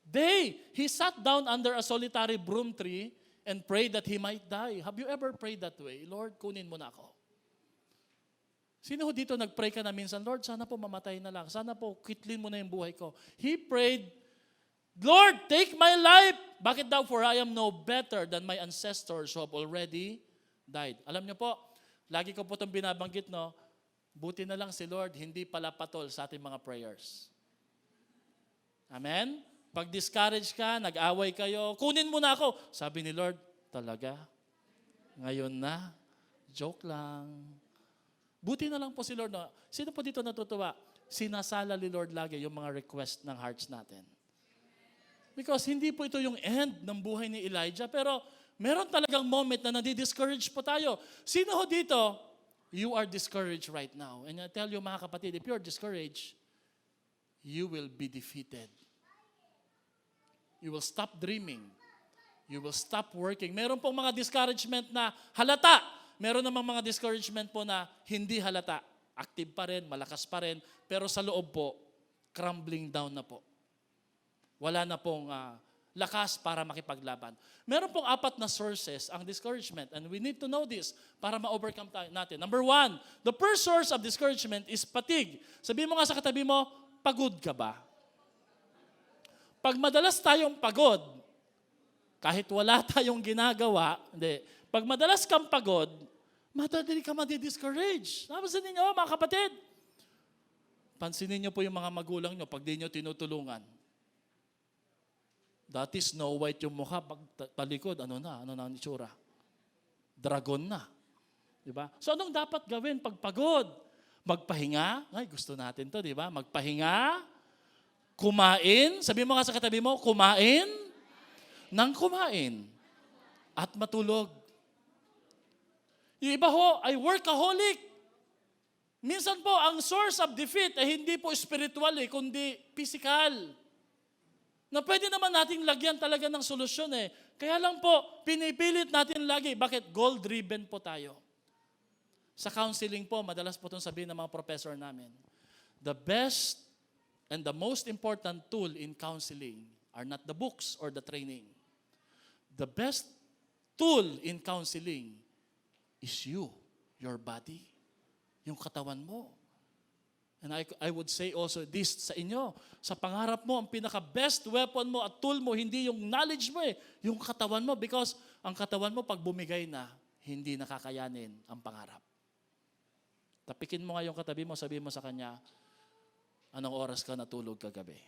C: day. He sat down under a solitary broom tree and prayed that he might die. Have you ever prayed that way? Lord, kunin mo na ako. Sino ho dito nag-pray ka na minsan, Lord, sana po mamatay na lang. Sana po kitlin mo na yung buhay ko. He prayed, Lord, take my life. Bakit daw? For I am no better than my ancestors who have already died. Alam niyo po, lagi ko po itong binabanggit, no? Buti na lang si Lord, hindi pala patol sa ating mga prayers. Amen? Pag discourage ka, nag-away kayo, kunin mo na ako. Sabi ni Lord, talaga? Ngayon na? Joke lang. Buti na lang po si Lord. No? Sino po dito natutuwa? Sinasala ni Lord lagi yung mga request ng hearts natin. Because hindi po ito yung end ng buhay ni Elijah, pero meron talagang moment na nadi-discourage po tayo. Sino ho dito? You are discouraged right now. And I tell you mga kapatid, if you're discouraged, you will be defeated. You will stop dreaming. You will stop working. Meron pong mga discouragement na halata. Meron namang mga discouragement po na hindi halata. Active pa rin, malakas pa rin, pero sa loob po, crumbling down na po. Wala na pong lakas para makipaglaban. Meron pong 4 na sources ang discouragement, and we need to know this para ma-overcome natin. Number 1, the first source of discouragement is fatigue. Sabihin mo nga sa katabi mo, pagod ka ba? Pag madalas tayong pagod, kahit wala tayong ginagawa, pag madalas kang pagod, madadali ka madi-discourage. Napansin niyo, mga kapatid? Pansinin niyo po yung mga magulang niyo pag di niyo tinutulungan. Dati Snow White yung mukha, pag talikod, ano na ang itsura? Dragon na. Diba? So anong dapat gawin pag pagod? Magpahinga? Ay, gusto natin to, di ba? Magpahinga, kumain, sabi mo nga sa katabi mo, kumain, at matulog. Yung iba ho ay workaholic. Minsan po, ang source of defeat ay hindi po spiritual kundi physical. Na pwede naman nating lagyan talaga ng solusyon Kaya lang po, pinipilit natin lagi. Bakit? Goal-driven po tayo. Sa counseling po, madalas po itong sabihin ng mga professor namin, the best and the most important tool in counseling are not the books or the training. The best tool in counseling is you, your body, yung katawan mo. And I would say also this sa inyo, sa pangarap mo, ang pinaka-best weapon mo at tool mo, hindi yung knowledge mo yung katawan mo, because ang katawan mo pag bumigay na, hindi nakakayanin ang pangarap. Tapikin mo nga yung katabi mo, sabihin mo sa kanya, anong oras ka natulog kagabi?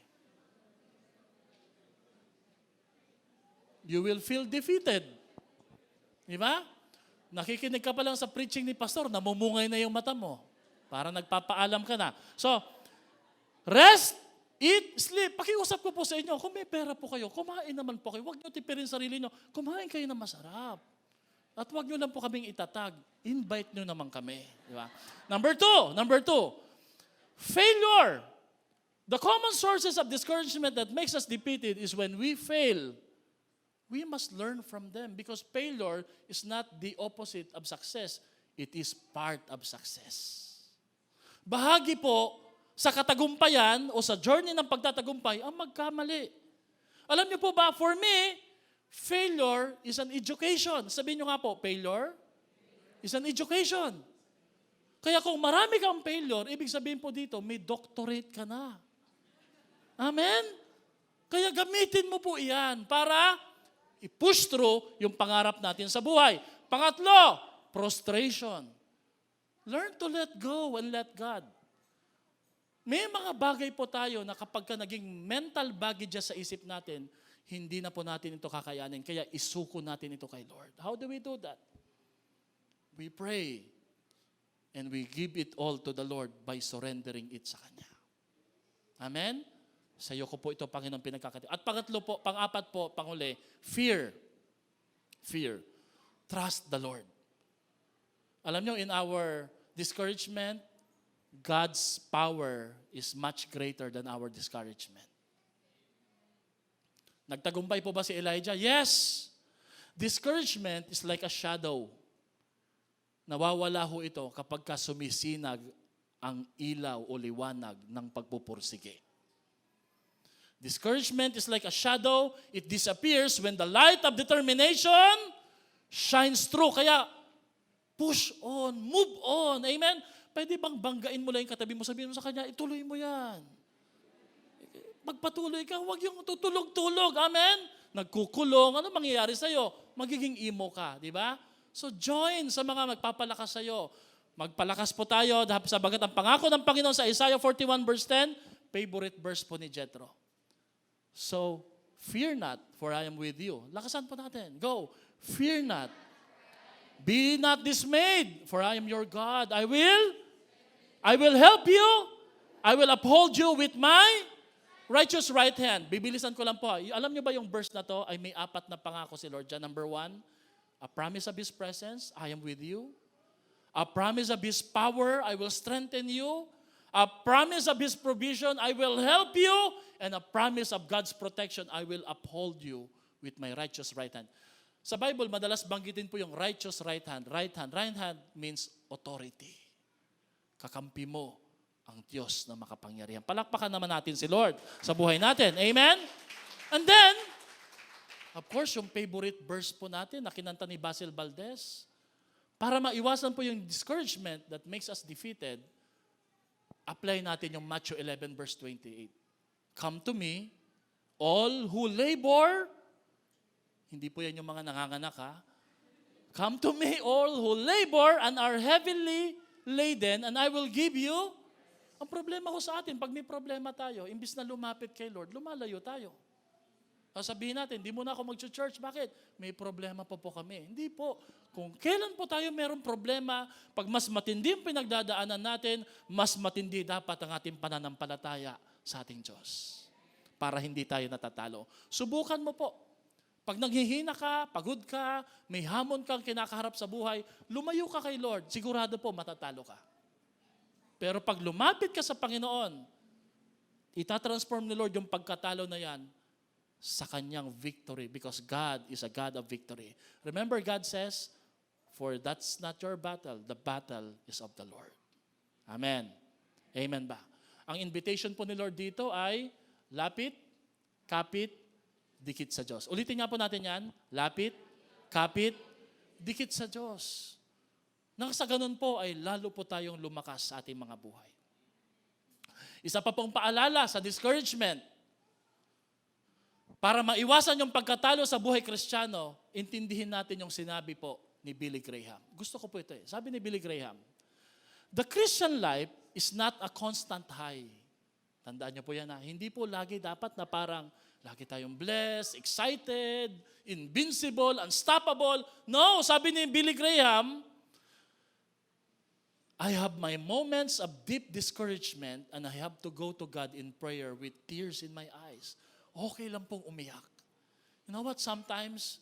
C: You will feel defeated. Di ba? Nakikinig ka pa lang sa preaching ni pastor, namumungay na yung mata mo. Para nagpapaalam ka na. So, rest, eat, sleep. Pakiusap ko po sa inyo, kung may pera po kayo, kumain naman po kayo. Huwag nyo tipirin sarili nyo. Kumain kayo na masarap. At huwag nyo lang po kaming itatag. Invite nyo naman kami. Di ba? Number two, failure The common sources of discouragement that makes us defeated is when we fail. We must learn from them because failure is not the opposite of success. It is part of success. Bahagi po sa katagumpayan o sa journey ng pagtatagumpay ang magkamali. Alam niyo po ba, for me, failure is an education. Sabihin niyo nga po, failure is an education. Kaya kung marami kang failure, ibig sabihin po dito, may doctorate ka na. Amen? Kaya gamitin mo po iyan para i-push through yung pangarap natin sa buhay. Pangatlo, prostration. Learn to let go and let God. May mga bagay po tayo na kapag ka naging mental baggage sa isip natin, hindi na po natin ito kakayanin. Kaya isuko natin ito kay Lord. How do we do that? We pray and we give it all to the Lord by surrendering it sa Kanya. Amen? Sa iyo ko po ito, Panginoon, pinagkakatiwala. At pang-apat po, panghuli, fear. Fear. Trust the Lord. Alam niyo, in our discouragement, God's power is much greater than our discouragement. Nagtagumpay po ba si Elijah? Yes! Discouragement is like a shadow. Nawawala ho ito kapag ka sumisinag ang ilaw o liwanag ng pagpupursige. Discouragement is like a shadow. It disappears when the light of determination shines through. Kaya, push on, move on. Amen? Pwede bang banggain mo lang yung katabi mo, sabihin mo sa kanya, ituloy mo yan. Magpatuloy ka, huwag yung tutulog-tulog. Amen? Nagkukulong, ano mangyayari sa'yo? Magiging emo ka, di ba? So join sa mga magpapalakas sa'yo. Magpalakas po tayo sa bagat ang pangako ng Panginoon sa Isaiah 41 verse 10, favorite verse po ni Jethro. So, fear not, for I am with you. Lakasan po natin. Go. Fear not. Be not dismayed, for I am your God. I will help you. I will uphold you with my righteous right hand. Bibilisan ko lang po. Alam niyo ba yung verse na to ay may 4 na pangako si Lord. Number 1, a promise of His presence, I am with you. A promise of His power, I will strengthen you. A promise of His provision, I will help you. And a promise of God's protection, I will uphold you with my righteous right hand. Sa Bible, madalas banggitin po yung righteous right hand. Right hand. Right hand means authority. Kakampi mo ang Diyos na makapangyarihan. Palakpakan naman natin si Lord sa buhay natin. Amen? And then, of course, yung favorite verse po natin na kinanta ni Basil Valdez, para maiwasan po yung discouragement that makes us defeated, apply natin yung Matthew 11 verse 28. Come to me, all who labor, hindi po yan yung mga nanganganak ha. Come to me, all who labor and are heavily laden, and I will give you. Ang problema ko sa atin, pag may problema tayo, imbis na lumapit kay Lord, lumalayo tayo. Sabihin natin, di muna ako mag-church. Bakit? May problema po kami. Hindi po. Kung kailan po tayo mayroong problema, pag mas matindi ang pinagdadaanan natin, mas matindi dapat ang ating pananampalataya sa ating Diyos. Para hindi tayo natatalo. Subukan mo po. Pag naghihina ka, pagod ka, may hamon kang kinakaharap sa buhay, lumayo ka kay Lord. Sigurado po matatalo ka. Pero pag lumapit ka sa Panginoon, itatransform ni Lord yung pagkatalo na yan sa kanyang victory because God is a God of victory. Remember, God says, for that's not your battle, the battle is of the Lord. Amen. Amen ba? Ang invitation po ni Lord dito ay lapit, kapit, dikit sa Diyos. Ulitin nga po natin yan. Lapit, kapit, dikit sa Diyos. Nang sa ganun po ay lalo po tayong lumakas sa ating mga buhay. Isa pa pong paalala sa discouragement. Para maiwasan yung pagkatalo sa buhay Kristiyano, intindihin natin yung sinabi po ni Billy Graham. Gusto ko po ito eh. Sabi ni Billy Graham, the Christian life is not a constant high. Tandaan niyo po yan ha. Hindi po lagi dapat na parang lagi tayong blessed, excited, invincible, unstoppable. No, sabi ni Billy Graham, I have my moments of deep discouragement and I have to go to God in prayer with tears in my eyes. Okay lang pong umiyak. You know what? Sometimes,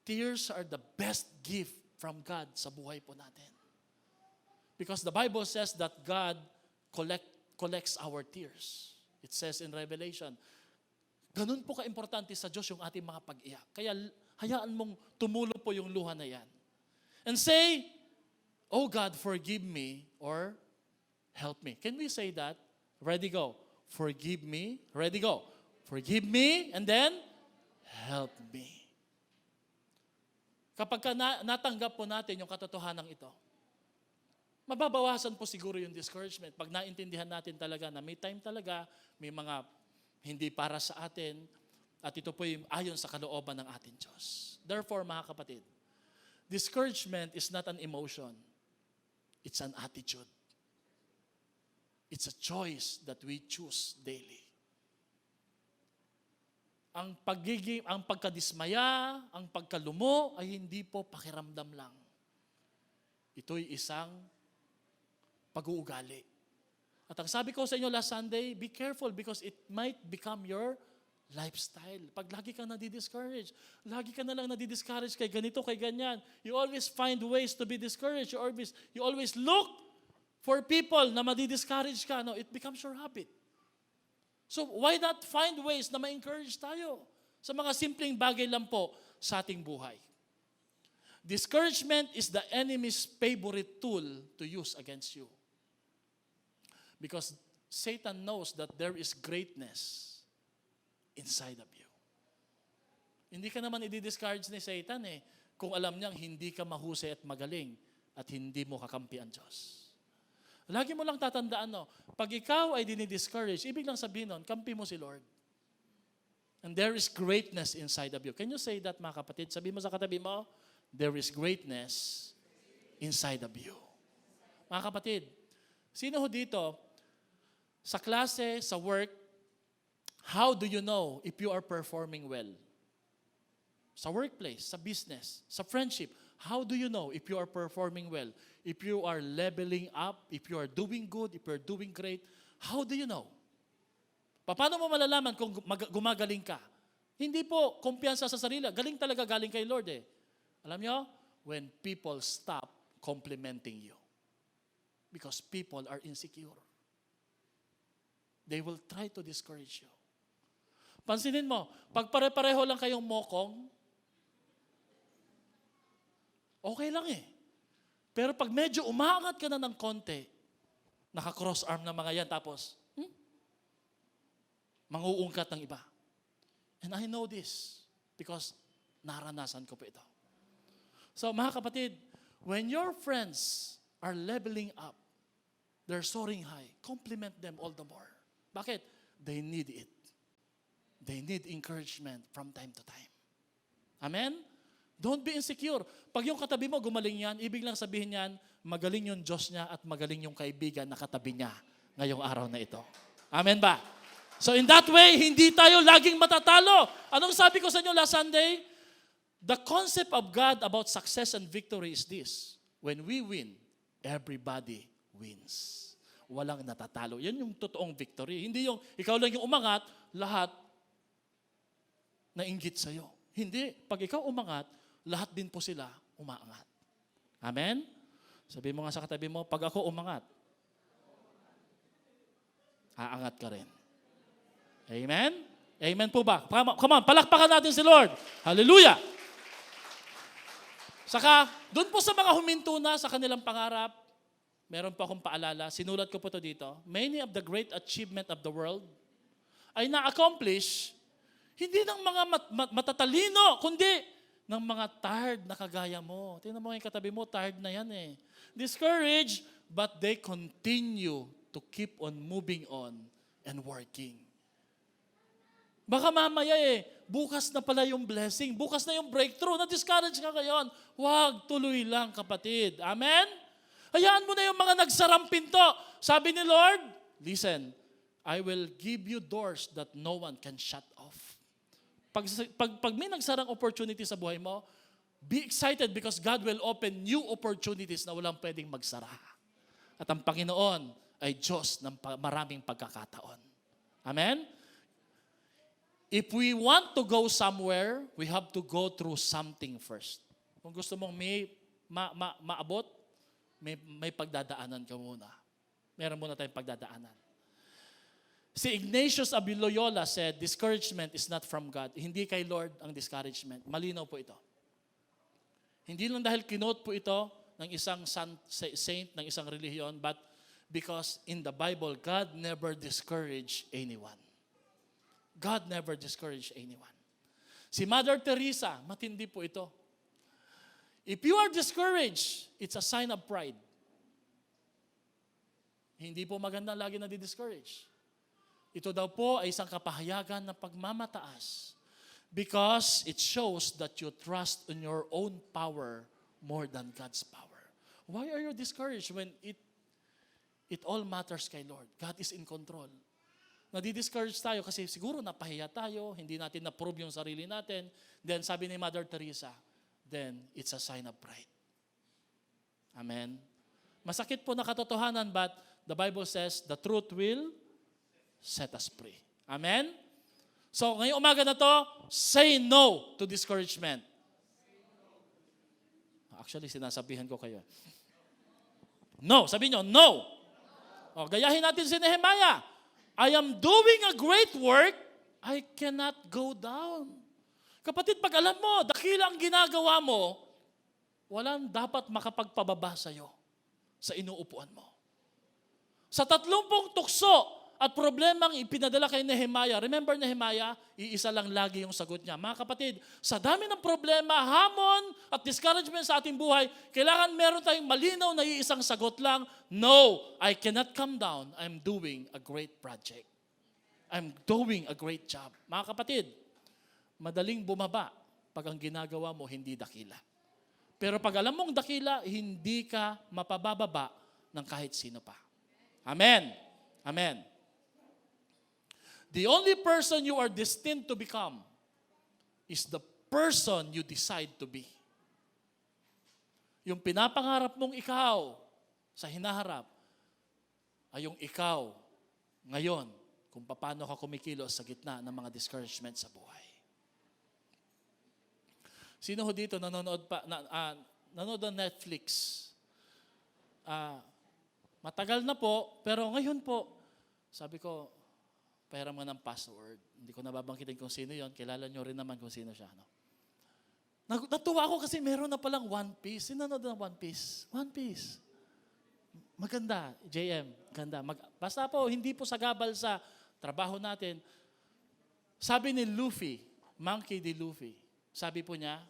C: tears are the best gift from God sa buhay po natin. Because the Bible says that God collects our tears. It says in Revelation. Ganun po ka-importante sa Diyos yung ating mga pag-iyak. Kaya hayaan mong tumulo po yung luha na yan. And say, "Oh God, forgive me," or "Help me." Can we say that? Ready, go. Forgive me. Ready, go. Forgive me, and then, help me. Kapag natanggap po natin yung katotohanan ito, mababawasan po siguro yung discouragement. Pag naintindihan natin talaga na may time talaga, may mga hindi para sa atin, at ito po yung ayon sa kalooban ng ating Diyos. Therefore, mga kapatid, discouragement is not an emotion. It's an attitude. It's a choice that we choose daily. Ang pagkadismaya, ang pagkalumo ay hindi po pakiramdam lang. Ito'y isang pag-uugali. At ang sabi ko sa inyo last Sunday, be careful because it might become your lifestyle. Pag lagi kang nadi-discourage, lagi ka na lang nadi-discourage kay ganito, kay ganyan, you always find ways to be discouraged. You always look for people na madi-discourage ka. No, it becomes your habit. So why not find ways na ma-encourage tayo sa mga simpleng bagay lang po sa ating buhay? Discouragement is the enemy's favorite tool to use against you. Because Satan knows that there is greatness inside of you. Hindi ka naman i-discourage ni Satan kung alam niyang hindi ka mahusay at magaling at hindi mo kakampi ang Diyos. Lagi mo lang tatandaan, pag ikaw ay dinidiscourage, ibig lang sabihin nun, kampi mo si Lord. And there is greatness inside of you. Can you say that, mga kapatid? Sabi mo sa katabi mo, there is greatness inside of you. Mga kapatid, sino ho dito, sa klase, sa work, how do you know if you are performing well? Sa workplace, sa business, sa friendship, how do you know if you are performing well? If you are leveling up, if you are doing good, if you are doing great, how do you know? Paano mo malalaman kung gumagaling ka? Hindi po kumpiyansa sa sarili. Galing talaga galing kay Lord Alam nyo? When people stop complimenting you. Because people are insecure. They will try to discourage you. Pansinin mo, pag pare-pareho lang kayong mokong, okay lang Pero pag medyo umaangat ka na ng konti, naka-cross arm na mga yan, tapos, manguungkat ng iba. And I know this because naranasan ko po ito. So mga kapatid, when your friends are leveling up, they're soaring high, compliment them all the more. Bakit? They need it. They need encouragement from time to time. Amen? Don't be insecure. Pag yung katabi mo gumaling yan, ibig lang sabihin yan, magaling yung Diyos niya at magaling yung kaibigan na katabi niya ngayong araw na ito. Amen ba? So in that way, hindi tayo laging matatalo. Anong sabi ko sa inyo last Sunday? The concept of God about success and victory is this. When we win, everybody wins. Walang natatalo. Yan yung totoong victory. Hindi yung ikaw lang yung umangat, lahat nainggit sa'yo. Hindi. Pag ikaw umangat, lahat din po sila umaangat. Amen? Sabi mo nga sa katabi mo, pag ako umangat, aangat ka rin. Amen? Amen po ba? Come on, palakpakan natin si Lord. Hallelujah! Saka, doon po sa mga huminto na sa kanilang pangarap, meron po akong paalala, sinulat ko po ito dito. Many of the great achievement of the world ay na-accomplish hindi ng mga matatalino, kundi ng mga tired na kagaya mo. Tingnan mo yung katabi mo, tired na yan Discouraged, but they continue to keep on moving on and working. Baka mamaya bukas na pala yung blessing, bukas na yung breakthrough, na-discourage ka ngayon. Huwag, tuloy lang kapatid. Amen? Hayaan mo na yung mga nagsarang pinto. Sabi ni Lord, listen, I will give you doors that no one can shut off. Pag may nagsarang opportunity sa buhay mo, be excited because God will open new opportunities na walang pwedeng magsara. At ang Panginoon ay Diyos ng maraming pagkakataon. Amen? If we want to go somewhere, we have to go through something first. Kung gusto mong maabot, may pagdadaanan ka muna. Meron muna tayong pagdadaanan. Si Ignatius of Loyola said, discouragement is not from God. Hindi kay Lord ang discouragement. Malinaw po ito. Hindi lang dahil kinote po ito ng isang saint, ng isang relihiyon, but because in the Bible, God never discouraged anyone. God never discouraged anyone. Si Mother Teresa, matindi po ito. If you are discouraged, it's a sign of pride. Hindi po maganda lagi na di-discourage. Ito daw po ay isang kapahayagan na pagmamataas because it shows that you trust in your own power more than God's power. Why are you discouraged when it all matters kay Lord? God is in control. Nadi-discourage tayo kasi siguro napahiya tayo, hindi natin na-prove yung sarili natin. Then sabi ni Mother Teresa, then it's a sign of pride. Amen? Masakit po na katotohanan, but the Bible says the truth will set us free. Amen? So, ngayong umaga na to, say no to discouragement. Actually, sinasabihan ko kayo. No. Sabi nyo, no. O, gayahin natin si Nehemiah. I am doing a great work. I cannot go down. Kapatid, pag alam mo, dakila ang ginagawa mo, walang dapat makapagpababa sa'yo sa inuupuan mo. Sa 30 tukso at problemang ipinadala kay Nehemiah, remember Nehemiah, iisa lang lagi yung sagot niya. Mga kapatid, sa dami ng problema, hamon at discouragement sa ating buhay, kailangan meron tayong malinaw na iisang sagot lang, no, I cannot come down. I'm doing a great project. I'm doing a great job. Mga kapatid, madaling bumaba pag ang ginagawa mo hindi dakila. Pero pag alam mong dakila, hindi ka mapabababa ng kahit sino pa. Amen. Amen. The only person you are destined to become is the person you decide to be. Yung pinapangarap mong ikaw sa hinaharap ay yung ikaw ngayon kung paano ka kumikilos sa gitna ng mga discouragement sa buhay. Sino ho dito nanonood ng Netflix? Matagal na po, pero ngayon po, sabi ko, pahiram nga ng password. Hindi ko nababangkitin kung sino yon. Kilala nyo rin naman kung sino siya. No? Natuwa ako kasi meron na palang One Piece. Sino nanonood ng One Piece? One Piece. Maganda, JM. Ganda. Basta po, hindi po sagabal sa trabaho natin. Sabi ni Luffy, Monkey D. Luffy, sabi po niya,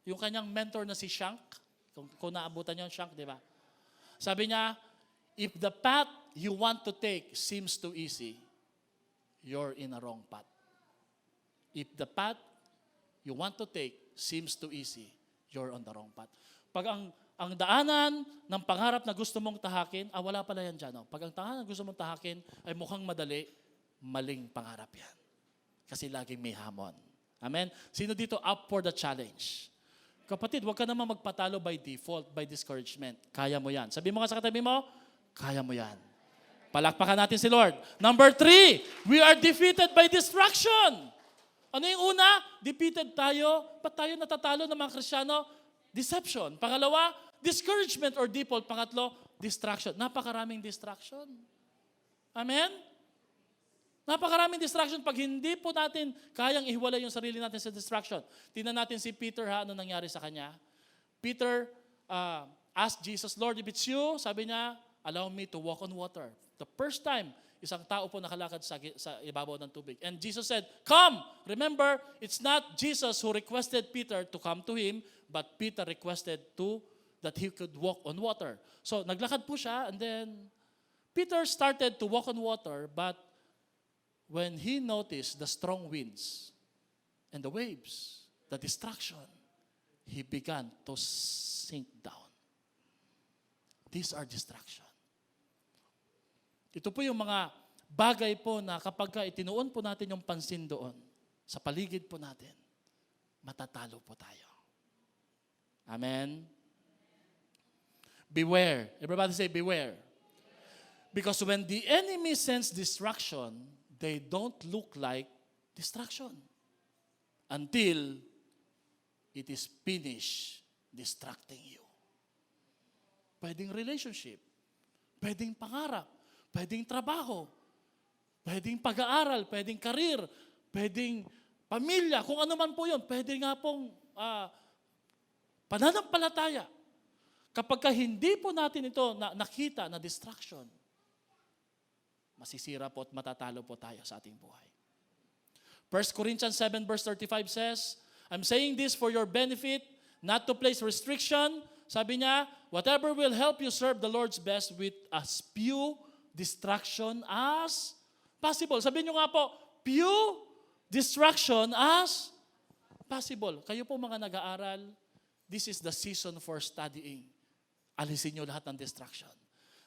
C: yung kanyang mentor na si Shank, kung naabutan niyo yung Shank, di ba? Sabi niya, if the path you want to take seems too easy, you're in a wrong path. If the path you want to take seems too easy, you're on the wrong path. Pag ang daanan ng pangarap na gusto mong tahakin, wala pala yan dyan. No? Pag ang daanan na gusto mong tahakin ay mukhang madali, maling pangarap yan. Kasi laging may hamon. Amen? Sino dito up for the challenge? Kapatid, huwag ka naman magpatalo by default, by discouragement. Kaya mo yan. Sabi mo nga sa katabi mo, kaya mo yan. Palakpakan natin si Lord. Number 3, we are defeated by distraction. Ano yung una? Defeated tayo. Ba't tayo natatalo ng mga Kristiyano? Deception. Pangalawa, discouragement or default. Pangatlo, distraction. Napakaraming distraction. Amen? Napakaraming distraction pag hindi po natin kayang ihiwalay yung sarili natin sa distraction. Tingnan natin si Peter, ano nangyari sa kanya. Peter asked Jesus, Lord, if it's you, sabi niya, allow me to walk on water. The first time, isang tao po nakalakad sa ibabaw ng tubig. And Jesus said, come! Remember, it's not Jesus who requested Peter to come to him, but Peter requested that he could walk on water. So, naglakad po siya, and then Peter started to walk on water, but when he noticed the strong winds and the waves, the distraction, he began to sink down. These are distractions. Ito po yung mga bagay po na kapag itinuon po natin yung pansin doon, sa paligid po natin, matatalo po tayo. Amen? Beware. Everybody say beware. Because when the enemy sends distraction, they don't look like distraction until it is finished distracting you. Pwedeng relationship, pwedeng pangarap, pwedeng trabaho, Pwedeng pag-aaral, pwedeng karir, pwedeng pamilya, kung ano man po yun. Pwede nga pong pananampalataya. Kapag hindi po natin ito nakita na distraction, masisira po at matatalo po tayo sa ating buhay. 1 Corinthians 7 verse 35 says, I'm saying this for your benefit, not to place restriction. Sabi niya, whatever will help you serve the Lord's best with as few distraction as possible. Sabihin nyo nga po, few distraction as possible. Kayo po mga nag-aaral, this is the season for studying. Alisin nyo lahat ng distraction.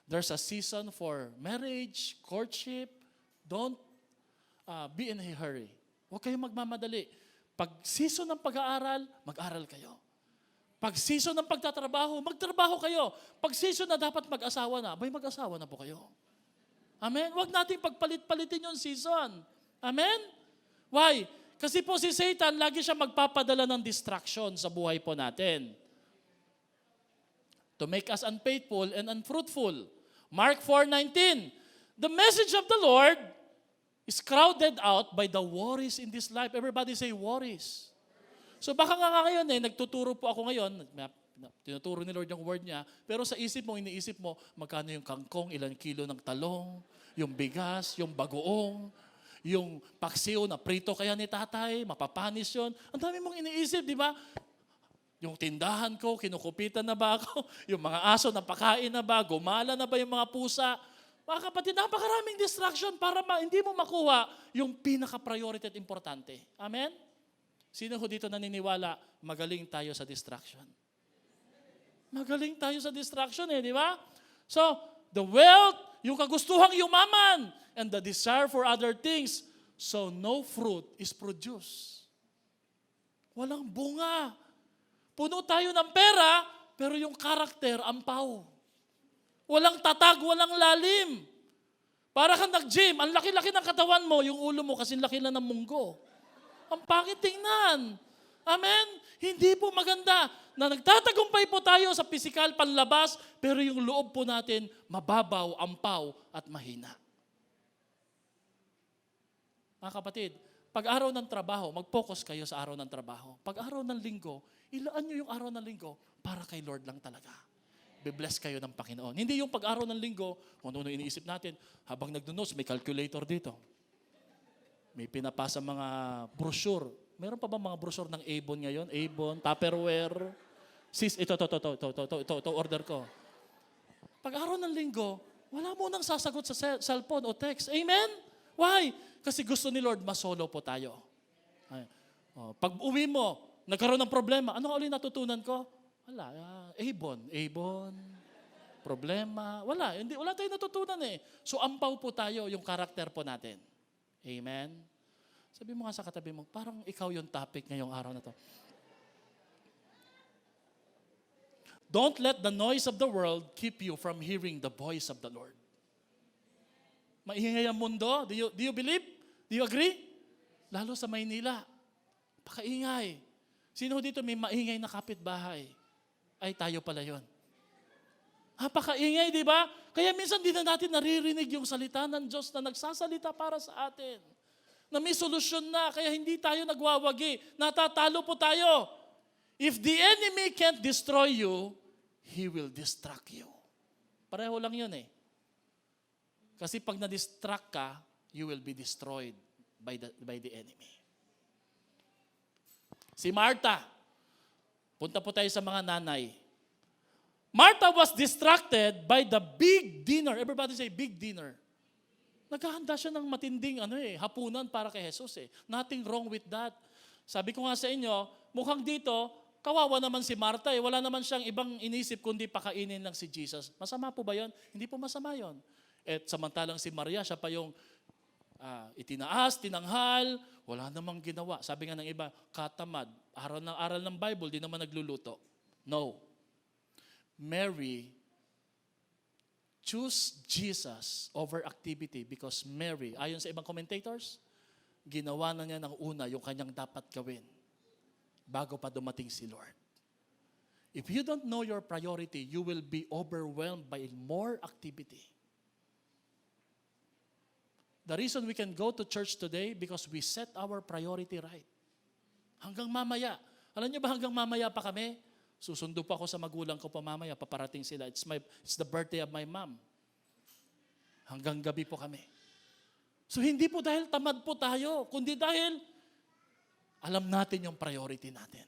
C: There's a season for marriage, courtship. Don't be in a hurry. Huwag kayong magmamadali. Pag season ng pag-aaral, mag-aral kayo. Pag season ng pagtatrabaho, magtrabaho kayo. Pag season na dapat mag-asawa na, mag-asawa na po kayo. Amen? Huwag nating pagpalit-palitin yung season. Amen? Why? Kasi po si Satan, lagi siya magpapadala ng distraction sa buhay po natin. To make us unfaithful and unfruitful. Mark 4:19. The message of the Lord is crowded out by the worries in this life. Everybody say worries. So baka nga ngayon nagtuturo po ako ngayon, tinuturo ni Lord yung word niya, pero sa isip mo, iniisip mo, magkano yung kangkong, ilang kilo ng talong, yung bigas, yung bagoong, yung paksiw na prito kaya ni tatay, mapapanis yun. Ang dami mong iniisip, di ba? Yung tindahan ko, kinukupitan na ba ako? Yung mga aso, napakain na ba? Gumala na ba yung mga pusa? Mga kapatid, napakaraming distraction para hindi mo makuha yung pinaka-priority at importante. Amen? Sino ho dito naniniwala, magaling tayo sa distraction? Magaling tayo sa distraction di ba? So, the wealth, yung kagustuhang yumaman, and the desire for other things, so no fruit is produced. Walang bunga. Puno tayo ng pera, pero yung karakter, ampaw. Walang tatag, walang lalim. Para kang nag-gym, ang laki-laki ng katawan mo, yung ulo mo kasi laki lang ng munggo. Ang pangit tingnan. Amen? Hindi po maganda na nagtatagumpay po tayo sa pisikal panlabas, pero yung loob po natin mababaw, ampaw, at mahina. Mga kapatid, pag araw ng trabaho, mag-focus kayo sa araw ng trabaho. Pag araw ng linggo, ilaan nyo yung araw ng linggo para kay Lord lang talaga. Be-bless kayo ng Panginoon. Hindi yung pag-araw ng linggo, kung ano iniisip natin, habang nagdunos, may calculator dito. May pinapasa mga brochure. Meron pa ba mga brochure ng Avon ngayon? Avon, Tupperware. Ito, order ko. Pag-araw ng linggo, wala mo nang sasagot sa cellphone o text. Amen? Why? Kasi gusto ni Lord, masolo po tayo. Pag uwi mo, nagkaroon ng problema, ano nga ulit natutunan ko? Wala, Avon, problema, wala tayong natutunan So, ampaw po tayo yung karakter po natin. Amen? Sabi mo nga sa katabi mo, parang ikaw yung topic ngayong araw na to. Don't let the noise of the world keep you from hearing the voice of the Lord. Maingay ang mundo. Do you believe? Do you agree? Lalo sa Maynila. Pakaingay. Sino dito may maingay na kapitbahay? Ay, tayo pala yun. Pakaingay, di ba? Kaya minsan di na natin naririnig yung salita ng Diyos na nagsasalita para sa atin. Na may solusyon na, kaya hindi tayo nagwawagi. Natatalo po tayo. If the enemy can't destroy you, he will distract you. Pareho lang yun Kasi pag na-distract ka, you will be destroyed by the enemy. Si Martha, punta po tayo sa mga nanay. Martha was distracted by the big dinner. Everybody say, big dinner. Naghahanda siya ng matinding hapunan para kay Jesus Nothing wrong with that. Sabi ko nga sa inyo, mukhang dito, kawawa naman si Martha Wala naman siyang ibang inisip kundi pakainin lang si Jesus. Masama po ba yun? Hindi po masama yun. At samantalang si Maria, siya pa yung itinaas, tinanghal, wala namang ginawa. Sabi nga ng iba, katamad. Aral ng Bible, di naman nagluluto. No. Mary choose Jesus over activity because Mary, ayon sa ibang commentators, ginawa na niya ng una yung kanyang dapat gawin bago pa dumating si Lord. If you don't know your priority, you will be overwhelmed by more activity. The reason we can go to church today because we set our priority right. Hanggang mamaya. Alam niyo ba hanggang mamaya pa kami? Susundo pa ako sa magulang ko pa mamaya, paparating sila. It's the birthday of my mom. Hanggang gabi po kami. So hindi po dahil tamad po tayo, kundi dahil alam natin yung priority natin.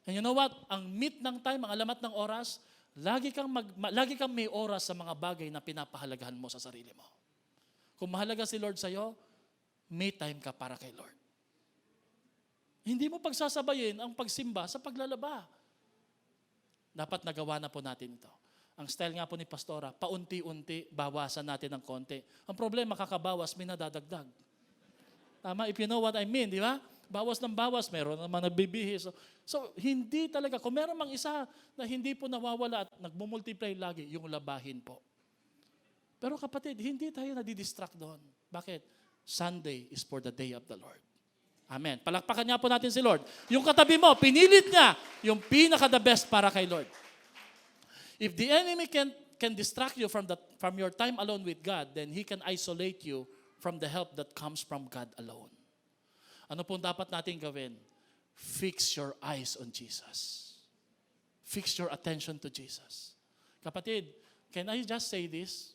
C: And you know what? Ang meet ng time, ang alamat ng oras, lagi kang may oras sa mga bagay na pinapahalagahan mo sa sarili mo. Kung mahalaga si Lord sa'yo, may time ka para kay Lord. Hindi mo pagsasabayin ang pagsimba sa paglalaba. Dapat nagawa na po natin ito. Ang style nga po ni Pastora, paunti-unti, bawasan natin ng konti. Ang problema, kakabawas, may nadadagdag. Tama? If you know what I mean, di ba? Bawas ng bawas, meron naman nagbibihis. So, hindi talaga. Kung meron mang isa na hindi po nawawala at nagmumultiply lagi, yung labahin po. Pero kapatid, hindi tayo nadidistract doon. Bakit? Sunday is for the day of the Lord. Amen. Palakpakan niya po natin si Lord. Yung katabi mo, pinilit niya yung pinaka-the best para kay Lord. If the enemy can distract you from your time alone with God, then he can isolate you from the help that comes from God alone. Ano pong dapat natin gawin? Fix your eyes on Jesus. Fix your attention to Jesus. Kapatid, can I just say this?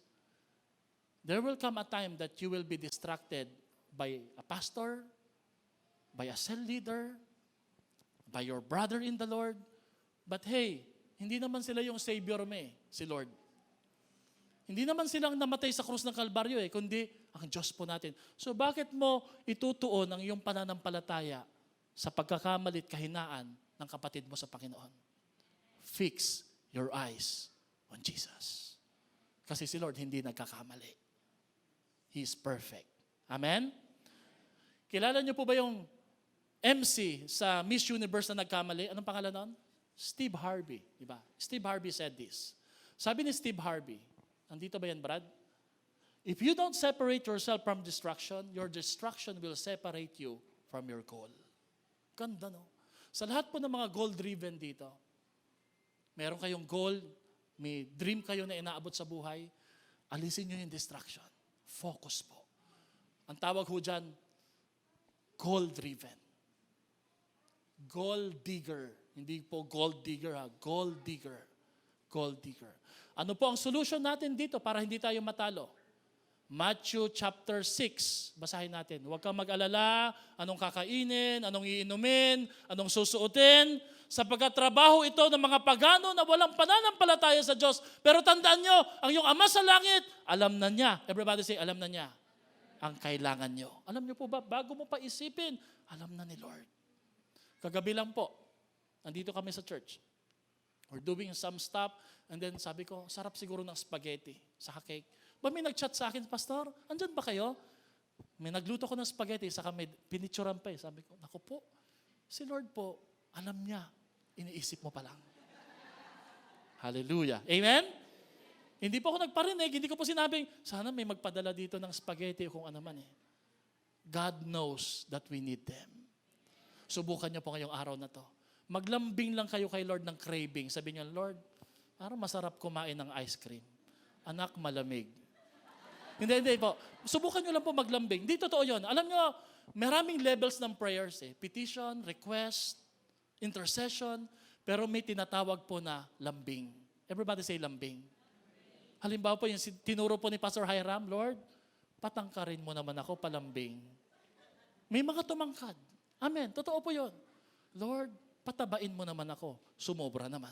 C: There will come a time that you will be distracted by a pastor, by a cell leader, by your brother in the Lord. But hey, hindi naman sila yung Savior mo si Lord. Hindi naman silang namatay sa krus ng Kalbaryo kundi ang Diyos po natin. So bakit mo itutuon ang iyong pananampalataya sa pagkakamalit kahinaan ng kapatid mo sa Panginoon? Fix your eyes on Jesus. Kasi si Lord hindi nagkakamali. He is perfect. Amen? Kilala niyo po ba yung MC sa Miss Universe na nagkamali? Anong pangalan nun? Steve Harvey. Diba? Steve Harvey said this. Sabi ni Steve Harvey, nandito ba yan, Brad? If you don't separate yourself from destruction, your destruction will separate you from your goal. Ganda, no? Sa lahat po ng mga goal-driven dito, meron kayong goal, may dream kayo na inaabot sa buhay, alisin nyo yung distraction. Focus po. Ang tawag ho dyan, goal-driven. Goal digger. Hindi po gold digger ha. Gold digger. Gold digger. Ano po ang solution natin dito para hindi tayo matalo? Matthew chapter 6. Basahin natin. Huwag kang mag-alala, anong kakainin, anong iinumin, anong susuotin, sapagkat trabaho ito ng mga pagano na walang pananampalataya sa Diyos. Pero tandaan nyo, ang iyong Ama sa langit, alam na niya. Everybody say, alam na niya ang kailangan nyo. Alam nyo po ba, bago mo pa isipin, alam na ni Lord. Kagabi lang po, nandito kami sa church. We're doing some stuff, and then sabi ko, sarap siguro ng spaghetti sa cake. Ba may nag-chat sa akin, Pastor, andyan ba kayo? May nagluto ko ng spaghetti, saka may pinicturan pa Sabi ko, naku po, si Lord po, alam niya, iniisip mo pa lang. Hallelujah. Amen? Hindi po ako nagparinig, hindi ko po sinabing, sana may magpadala dito ng spaghetti o kung ano man God knows that we need them. Subukan niyo po ngayong araw na to. Maglambing lang kayo kay Lord ng craving. Sabi niyo, Lord, parang masarap kumain ng ice cream. Anak, malamig. Hindi po. Subukan nyo lang po maglambing. Hindi totoo yun. Alam nyo, maraming levels ng prayers Petition, request, intercession, pero may tinatawag po na lambing. Everybody say lambing. Halimbawa po yung tinuro po ni Pastor Hiram, Lord, patangkarin mo naman ako palambing. May mga tumangkad. Amen. Totoo po yun. Lord, patabain mo naman ako. Sumobra naman.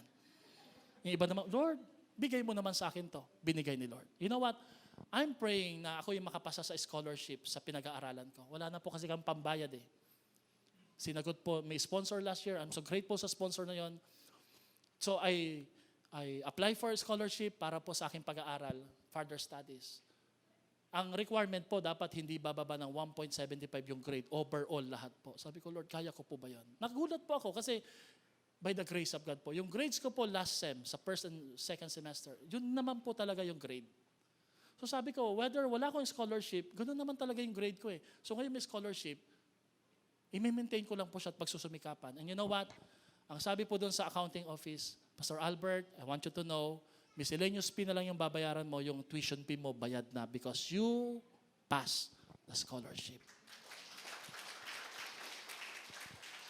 C: Yung iba naman, Lord, bigay mo naman sa akin to. Binigay ni Lord. You know what? I'm praying na ako yung makapasa sa scholarship sa pinag-aaralan ko. Wala na po kasi kang pambayad Sinagot po, may sponsor last year. I'm so grateful sa sponsor na yon. So I apply for a scholarship para po sa aking pag-aaral, further studies. Ang requirement po, dapat hindi bababa ng 1.75 yung grade, overall lahat po. Sabi ko, Lord, kaya ko po ba yun? Nagulat po ako kasi by the grace of God po, yung grades ko po last sem, sa first and second semester, yun naman po talaga yung grade. So sabi ko, whether wala akong scholarship, ganoon naman talaga yung grade ko So ngayon may scholarship, i-maintain ko lang po siya at pagsusumikapan. And you know what? Ang sabi po doon sa accounting office, Pastor Albert, I want you to know, miscellaneous fee na lang yung babayaran mo, yung tuition fee mo bayad na because you pass the scholarship.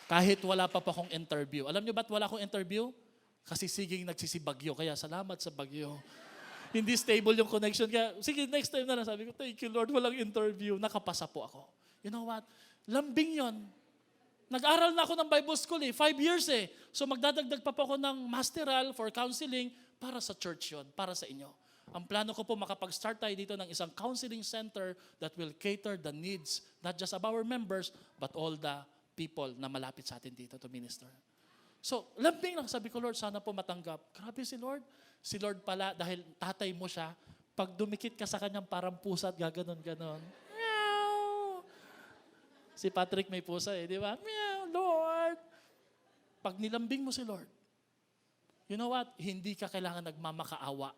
C: Kahit wala pa akong interview. Alam niyo ba't wala akong interview? Kasi siging nagsisibagyo. Kaya salamat sa bagyo. Hindi stable yung connection. Kaya, sige, next time na lang. Sabi ko, thank you Lord, walang interview. Nakapasa po ako. You know what? Lambing yon. Nag-aral na ako ng Bible School 5 years So magdadagdag pa po ako ng masteral for counseling para sa church yon, para sa inyo. Ang plano ko po makapag-start tayo dito ng isang counseling center that will cater the needs, not just of our members, but all the people na malapit sa atin dito to minister. So, lambing lang. Sabi ko, Lord, sana po matanggap. Grabe si Lord. Si Lord pala, dahil tatay mo siya, pag dumikit ka sa kanyang parang pusa at gaganon-ganon. Meow! Si Patrick may pusa di ba? Meow, Lord! Pag nilambing mo si Lord, you know what? Hindi ka kailangan nagmamakaawa.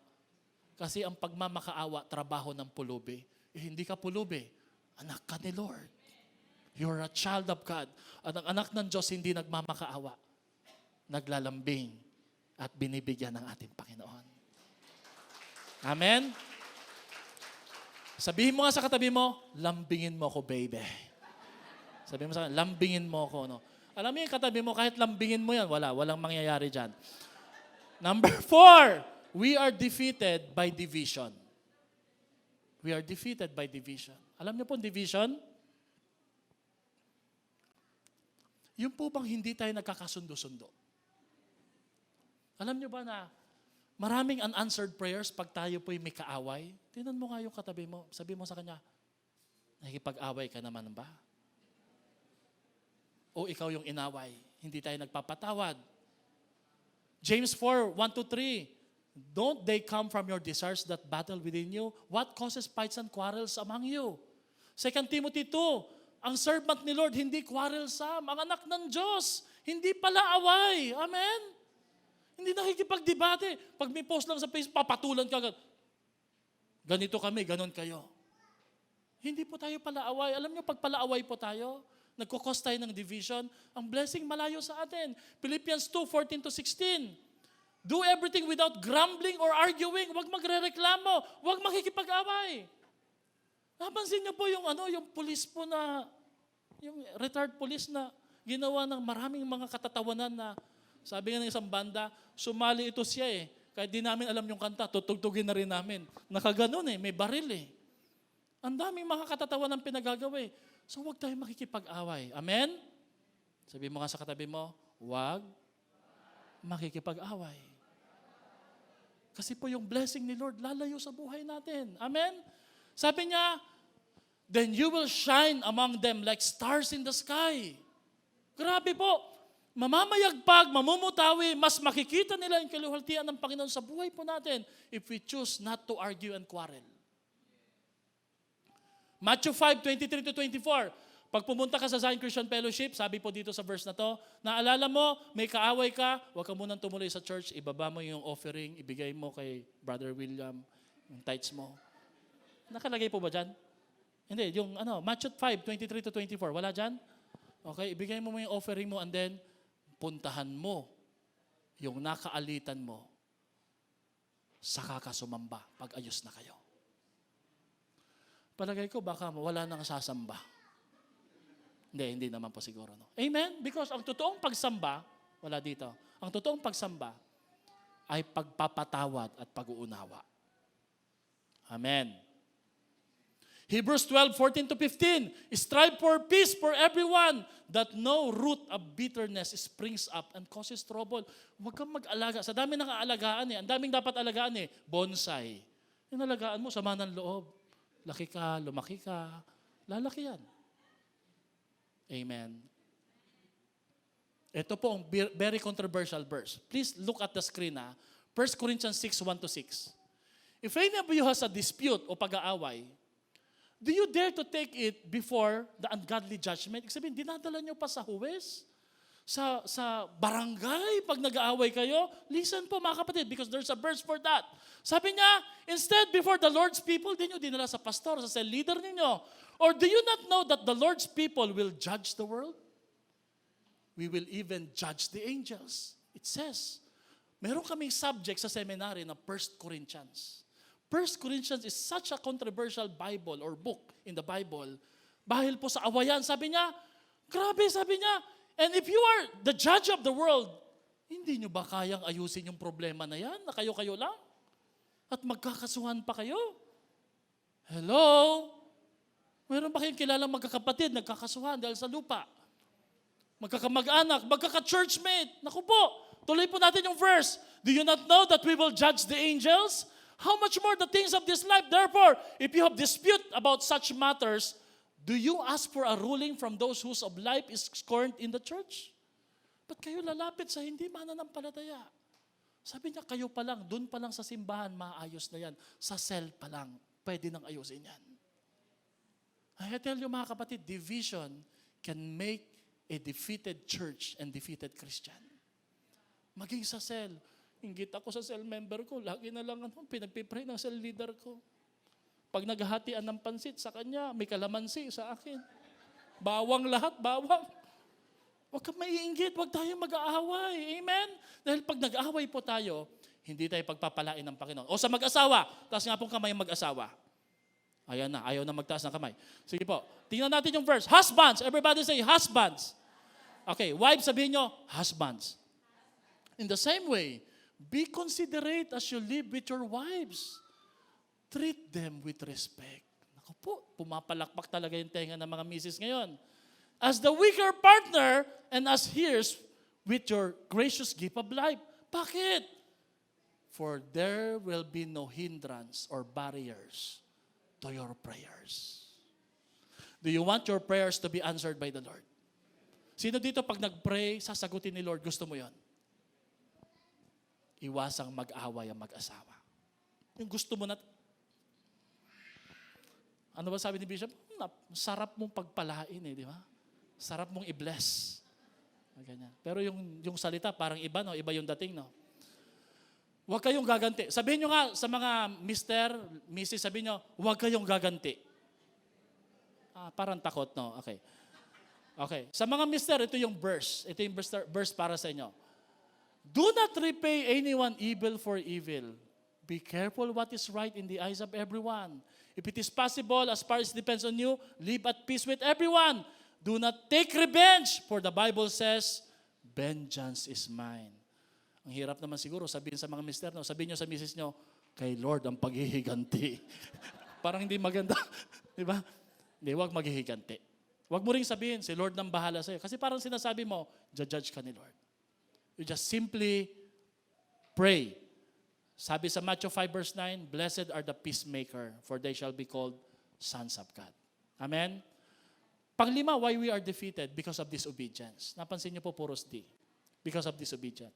C: Kasi ang pagmamakaawa, trabaho ng pulubi. Hindi ka pulubi. Anak ka ni Lord. You're a child of God. At ang anak ng Diyos hindi nagmamakaawa. Naglalambing at binibigyan ng ating Panginoon. Amen? Sabihin mo nga sa katabi mo, lambingin mo ako, baby. Sabihin mo sa akin, lambingin mo ako. No? Alam mo yung katabi mo, kahit lambingin mo yan, walang mangyayari dyan. Number 4, we are defeated by division. We are defeated by division. Alam niyo po division? Yung po bang hindi tayo nagkakasundo-sundo? Alam niyo ba na maraming unanswered prayers pag tayo po'y may kaaway? Tingnan mo nga yung katabi mo. Sabi mo sa kanya, nakikipag-away ka naman ba? O ikaw yung inaway? Hindi tayo nagpapatawad. James 4:1-3, don't they come from your desires that battle within you? What causes fights and quarrels among you? 2 Timothy 2, ang servant ni Lord, hindi quarrelsome. Ang anak ng Diyos, hindi pala away. Amen? Hindi nakikipagdebate. Pag may post lang sa Facebook, papatulan ka agad. Ganito kami, ganon kayo. Hindi po tayo palaaway. Alam niyo, pag palaaway po tayo, nagkukos tayo ng division, ang blessing malayo sa atin. Philippians 2:14-16. Do everything without grumbling or arguing. Huwag magrereklamo. Huwag makikipag-away. Napansin niyo po yung police po na, yung retired police na ginawa ng maraming mga katatawanan na, sabi nga ng isang banda, sumali ito siya Kahit di namin alam yung kanta, tutugtugin na rin namin. Nakaganon may baril Ang daming mga katatawanan pinagagawa So huwag tayo makikipag-away. Amen? Sabi mo nga sa katabi mo, huwag makikipag-away. Kasi po yung blessing ni Lord lalayo sa buhay natin. Amen? Sabi niya, then you will shine among them like stars in the sky. Grabe po. Mamamayagpag, mamumutawi, mas makikita nila yung kaluwalhatian ng Panginoon sa buhay po natin if we choose not to argue and quarrel. Matthew 5:23-24. Pag pumunta ka sa Zion Christian Fellowship, sabi po dito sa verse na to, naalala mo, may kaaway ka, huwag ka munang tumuloy sa church, ibaba mo yung offering, ibigay mo kay Brother William, yung tithes mo. Nakalagay po ba dyan? Hindi, yung Matthew 5:23-24, wala dyan? Okay, ibigay mo yung offering mo and then, puntahan mo yung nakaalitan mo, saka ka sumamba pag ayos na kayo. Palagay ko baka wala nang sasamba. Hindi naman po siguro. No? Amen? Because ang totoong pagsamba, wala dito, ang totoong pagsamba ay pagpapatawad at pag-uunawa. Amen. Hebrews 12:14-15, strive for peace for everyone, that no root of bitterness springs up and causes trouble. Huwag kang mag-alaga. Sa dami ng aalagaan ang daming dapat alagaan bonsai. Yung alagaan mo, sama ng loob. Laki ka, lumaki ka, lalaki yan. Amen. Ito po ang very controversial verse. Please look at the screen 1 Corinthians 6:1-6. If any of you has a dispute o pag-aaway, do you dare to take it before the ungodly judgment? Ibig sabihin, dinadala nyo pa sa huwes? Sa barangay, pag nag-aaway kayo? Listen po mga kapatid, because there's a verse for that. Sabi niya, instead before the Lord's people, di nyo dinala sa pastor, sa cell leader ninyo. Or do you not know that the Lord's people will judge the world? We will even judge the angels. It says, meron kaming subject sa seminary na 1 Corinthians. 1 Corinthians is such a controversial Bible or book in the Bible. Bahil po sa awayan, sabi niya, grabe, sabi niya, and if you are the judge of the world, hindi nyo ba kayang ayusin yung problema na yan, na kayo-kayo lang? At magkakasuhan pa kayo? Hello? Meron ba kayong kilalang magkakapatid, nagkakasuhan dahil sa lupa? Magkakamag-anak, magkaka-churchmate. Naku po, tuloy po natin yung verse. Do you not know that we will judge the angels? How much more the things of this life? Therefore, if you have dispute about such matters, do you ask for a ruling from those whose of life is scorned in the church? Ba't kayo lalapit sa hindi mananampalataya? Sabi niya, kayo pa lang, doon pa lang sa simbahan, maayos na yan. Sa cell pa lang, pwede nang ayusin yan. I tell you mga kapatid, division can make a defeated church and defeated Christian. Maging sa cell, inggit ako sa cell member ko, lagi na lang pinagpipray ng cell leader ko. Pag naghahatian ng pansit sa kanya, may kalamansi sa akin. Bawang lahat, bawang. Huwag kang maiinggit, huwag tayo mag-aaway. Amen? Dahil pag nag-aaway po tayo, hindi tayo pagpapalain ng Panginoon. O sa mag-asawa, taas nga pong kamay ang mag-asawa. Ayan na, ayaw na magtaas ng kamay. Sige po, tingnan natin yung verse. Husbands, everybody say husbands. Okay, wives, sabihin nyo, husbands. In the same way, be considerate as you live with your wives. Treat them with respect. Naku po, pumapalakpak talaga yung tenga ng mga misis ngayon. As the weaker partner and as heirs with your gracious gift of life. Bakit? For there will be no hindrance or barriers to your prayers. Do you want your prayers to be answered by the Lord? Sino dito pag nag-pray, sasagutin ni Lord, gusto mo yon? Iwasang mag-away ang mag-asawa. Yung gusto mo na, ano ba sabi ni Bishop? Sarap mong pagpalain di ba? Sarap mong i-bless. Ganyan. Pero yung salita, parang iba, no? Iba yung dating, no? Huwag kayong gaganti. Sabihin nyo nga sa mga mister, missis, sabihin nyo, huwag kayong gaganti. Parang takot, no? Okay. Okay. Sa mga mister, ito yung verse. Ito yung verse para sa inyo. Do not repay anyone evil for evil. Be careful what is right in the eyes of everyone. If it is possible, as far as it depends on you, live at peace with everyone. Do not take revenge, for the Bible says, vengeance is mine. Ang hirap naman siguro sabihin sa mga mister, no? Sabihin nyo sa misis nyo, kay Lord ang paghihiganti. Parang hindi maganda. Di ba? Hindi, huwag maghihiganti. Huwag mo rin sabihin, si Lord nang bahala sa'yo. Kasi parang sinasabi mo, judge ka ni Lord. You just simply pray. Sabi sa Matthew 5 verse 9, blessed are the peacemaker, for they shall be called sons of God. Amen? Panglima, why we are defeated? Because of disobedience. Napansin niyo po, puros D. Because of disobedience.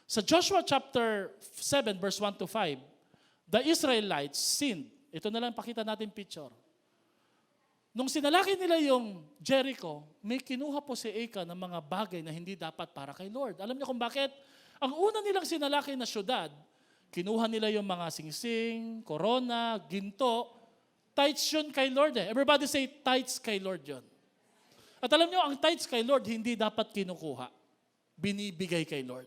C: Sa Joshua chapter 7, verse 1 to 5, the Israelites sinned. Ito na lang pakita natin picture. Nung sinalaki nila yung Jericho, may kinuha po si Achan ng mga bagay na hindi dapat para kay Lord. Alam niyo kung bakit? Ang una nilang sinalaki na syudad, kinuha nila yung mga singsing, korona, ginto. Tithes yun kay Lord Everybody say, tithes kay Lord yun. At alam niyo, ang tithes kay Lord, hindi dapat kinukuha. Binibigay kay Lord.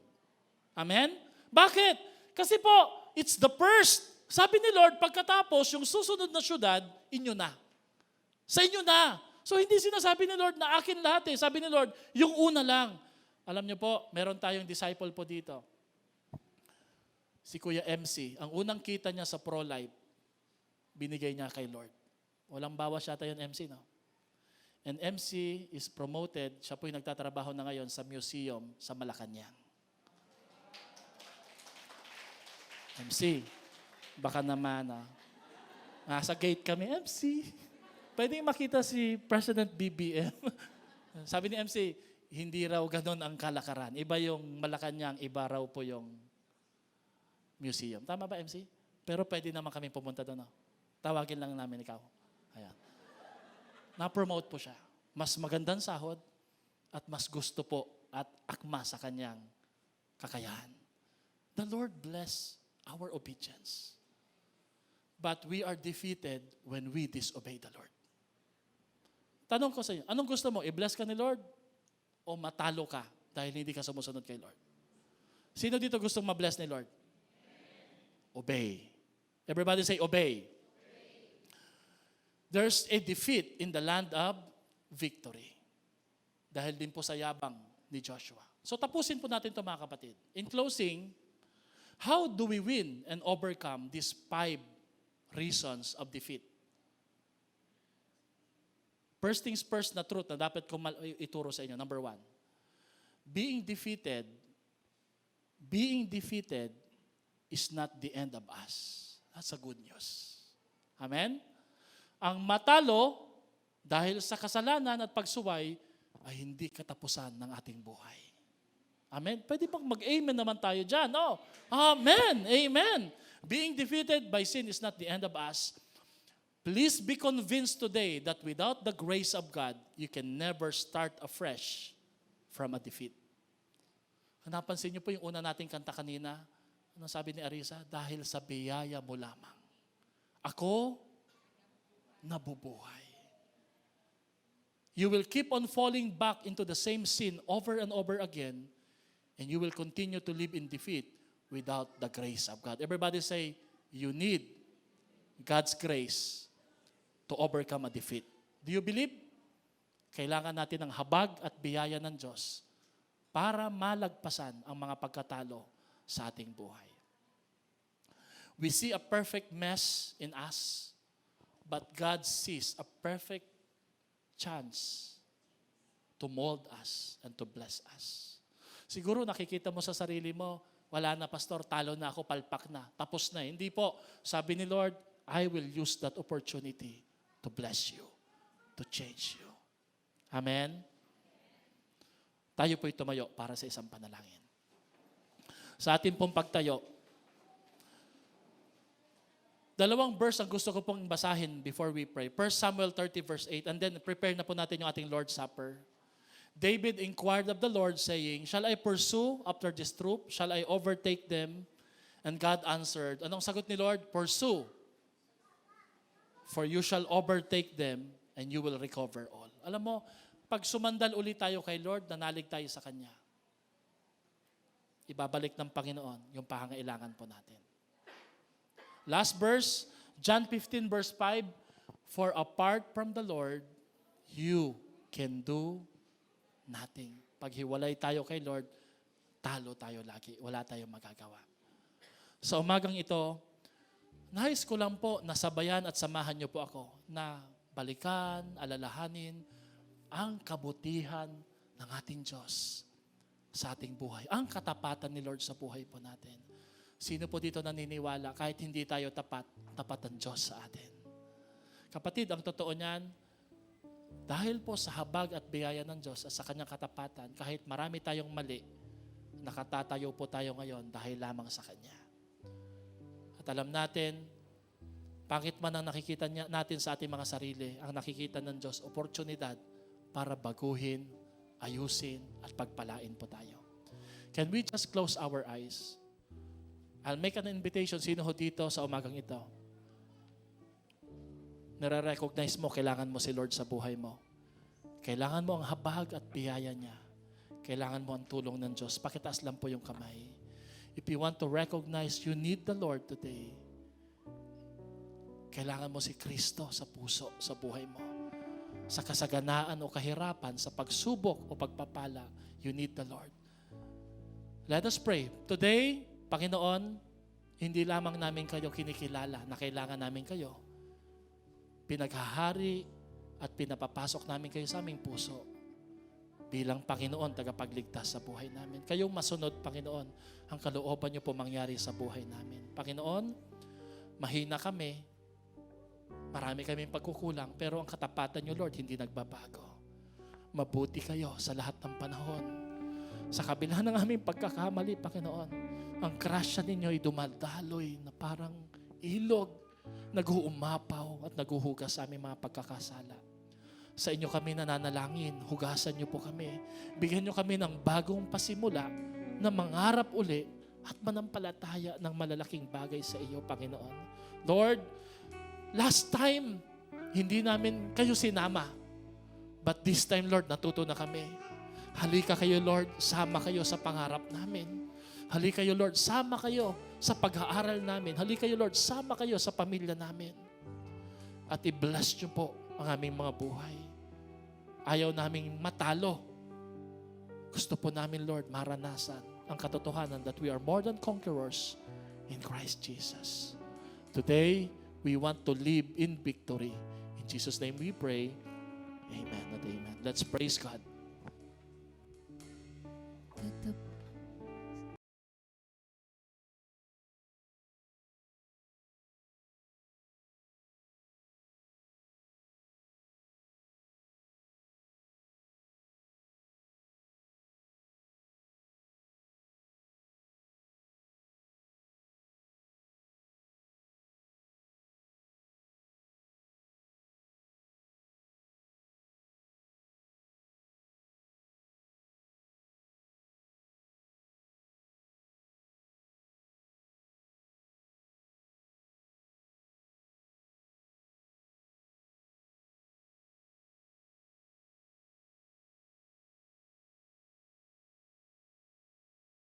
C: Amen? Bakit? Kasi po, it's the first. Sabi ni Lord, pagkatapos, yung susunod na syudad, inyo na. Sa inyo na. So hindi sinasabi ni Lord na akin lahat Sabi ni Lord, yung una lang. Alam niyo po, meron tayong disciple po dito. Si Kuya MC. Ang unang kita niya sa pro-life, binigay niya kay Lord. Walang bawas yata yung MC, no? And MC is promoted, siya po yung nagtatrabaho na ngayon sa museum sa Malacanang. MC, baka naman, nasa gate kami, MC. Pwede makita si President BBM. Sabi ni MC, hindi raw ganun ang kalakaran. Iba yung Malacanang, iba raw po yung museum. Tama ba, MC? Pero pwede naman kami pumunta doon, no? Tawagin lang namin ikaw. Ayan. Na-promote po siya. Mas magandang sahod at mas gusto po at akma sa kanyang kakayahan. The Lord bless our obedience. But we are defeated when we disobey the Lord. Tanong ko sa inyo, anong gusto mo? I-bless ka ni Lord o matalo ka dahil hindi ka sumusunod kay Lord? Sino dito gustong ma-bless ni Lord? Obey. Everybody say, obey. There's a defeat in the land of victory. Dahil din po sa yabang ni Joshua. So tapusin po natin ito mga kapatid. In closing, how do we win and overcome these 5 reasons of defeat? First things first na truth na dapat ko ituro sa inyo. Number 1, being defeated is not the end of us. That's a good news. Amen? Ang matalo dahil sa kasalanan at pagsuway ay hindi katapusan ng ating buhay. Amen? Pwede bang mag-amen naman tayo dyan? No? Amen! Amen! Being defeated by sin is not the end of us. Please be convinced today that without the grace of God, you can never start afresh from a defeat. Napansin niyo po yung una nating kanta kanina? Ano sabi ni Arisa? Dahil sa biyaya mo lamang, ako nabubuhay. You will keep on falling back into the same sin over and over again, and you will continue to live in defeat without the grace of God. Everybody say, you need God's grace to overcome a defeat. Do you believe? Kailangan natin ng habag at biyaya ng Diyos para malagpasan ang mga pagkatalo sa ating buhay. We see a perfect mess in us, but God sees a perfect chance to mold us and to bless us. Siguro nakikita mo sa sarili mo, wala na pastor, talo na ako, palpak na, tapos na. Hindi po. Sabi ni Lord, I will use that opportunity to bless you, to change you. Amen? Tayo po'y tumayo para sa isang panalangin. Sa ating pong pagtayo, 2 verse ang gusto ko pong basahin before we pray. 1 Samuel 30 verse 8, and then prepare na po natin yung ating Lord's Supper. David inquired of the Lord saying, shall I pursue after this troop? Shall I overtake them? And God answered, anong sagot ni Lord? Pursue, for you shall overtake them and you will recover all. Alam mo, pag sumandal ulit tayo kay Lord, nanalig tayo sa Kanya. Ibabalik ng Panginoon yung pangangailangan po natin. Last verse, John 15 verse 5, for apart from the Lord, you can do nothing. Pag hiwalay tayo kay Lord, talo tayo lagi. Wala tayong magagawa. Sa umagang ito, nais ko lang po na sabayan at samahan niyo po ako na balikan, alalahanin ang kabutihan ng ating Diyos sa ating buhay. Ang katapatan ni Lord sa buhay po natin. Sino po dito naniniwala, kahit hindi tayo tapat, tapat ang Diyos sa atin. Kapatid, ang totoo niyan, dahil po sa habag at biyaya ng Diyos at sa Kanyang katapatan, kahit marami tayong mali, nakatatayo po tayo ngayon dahil lamang sa Kanya. At alam natin, pangit man ang nakikita natin sa ating mga sarili, ang nakikita ng Diyos, oportunidad para baguhin, ayusin, at pagpalain po tayo. Can we just close our eyes? I'll make an invitation. Sino ho dito sa umagang ito? Nare-recognize mo, kailangan mo si Lord sa buhay mo. Kailangan mo ang habag at biyaya niya. Kailangan mo ang tulong ng Diyos. Pakitaas lang po yung kamay. If you want to recognize you need the Lord today, kailangan mo si Kristo sa puso, sa buhay mo. Sa kasaganaan o kahirapan, sa pagsubok o pagpapala, you need the Lord. Let us pray. Today, Panginoon, hindi lamang namin kayo kinikilala na kailangan namin kayo. Pinaghahari at pinapapasok namin kayo sa aming puso bilang Panginoon, tagapagligtas sa buhay namin. Kayong masunod, Panginoon, ang kalooban niyo po mangyari sa buhay namin. Panginoon, mahina kami, marami kaming pagkukulang, pero ang katapatan niyo, Lord, hindi nagbabago. Mabuti kayo sa lahat ng panahon. Sa kabila ng aming pagkakamali, Panginoon, ang grasya ninyo ay dumadaloy na parang ilog, nag-uumapaw at naguhugas sa aming mga pagkakasala. Sa inyo kami nananalangin, hugasan niyo po kami. Bigyan niyo kami ng bagong pasimula na mangarap uli at manampalataya ng malalaking bagay sa iyo, Panginoon. Lord, last time, hindi namin kayo sinama. But this time, Lord, natuto na kami. Halika kayo, Lord, sama kayo sa pangarap namin. Halika kayo, Lord, sama kayo sa pag-aaral namin. Halika kayo, Lord, sama kayo sa pamilya namin. At i-bless niyo po ang aming mga buhay. Ayaw naming matalo. Gusto po namin, Lord, maranasan ang katotohanan that we are more than conquerors in Christ Jesus. Today, we want to live in victory. In Jesus' name we pray. Amen and amen. Let's praise God.
A: Tatapat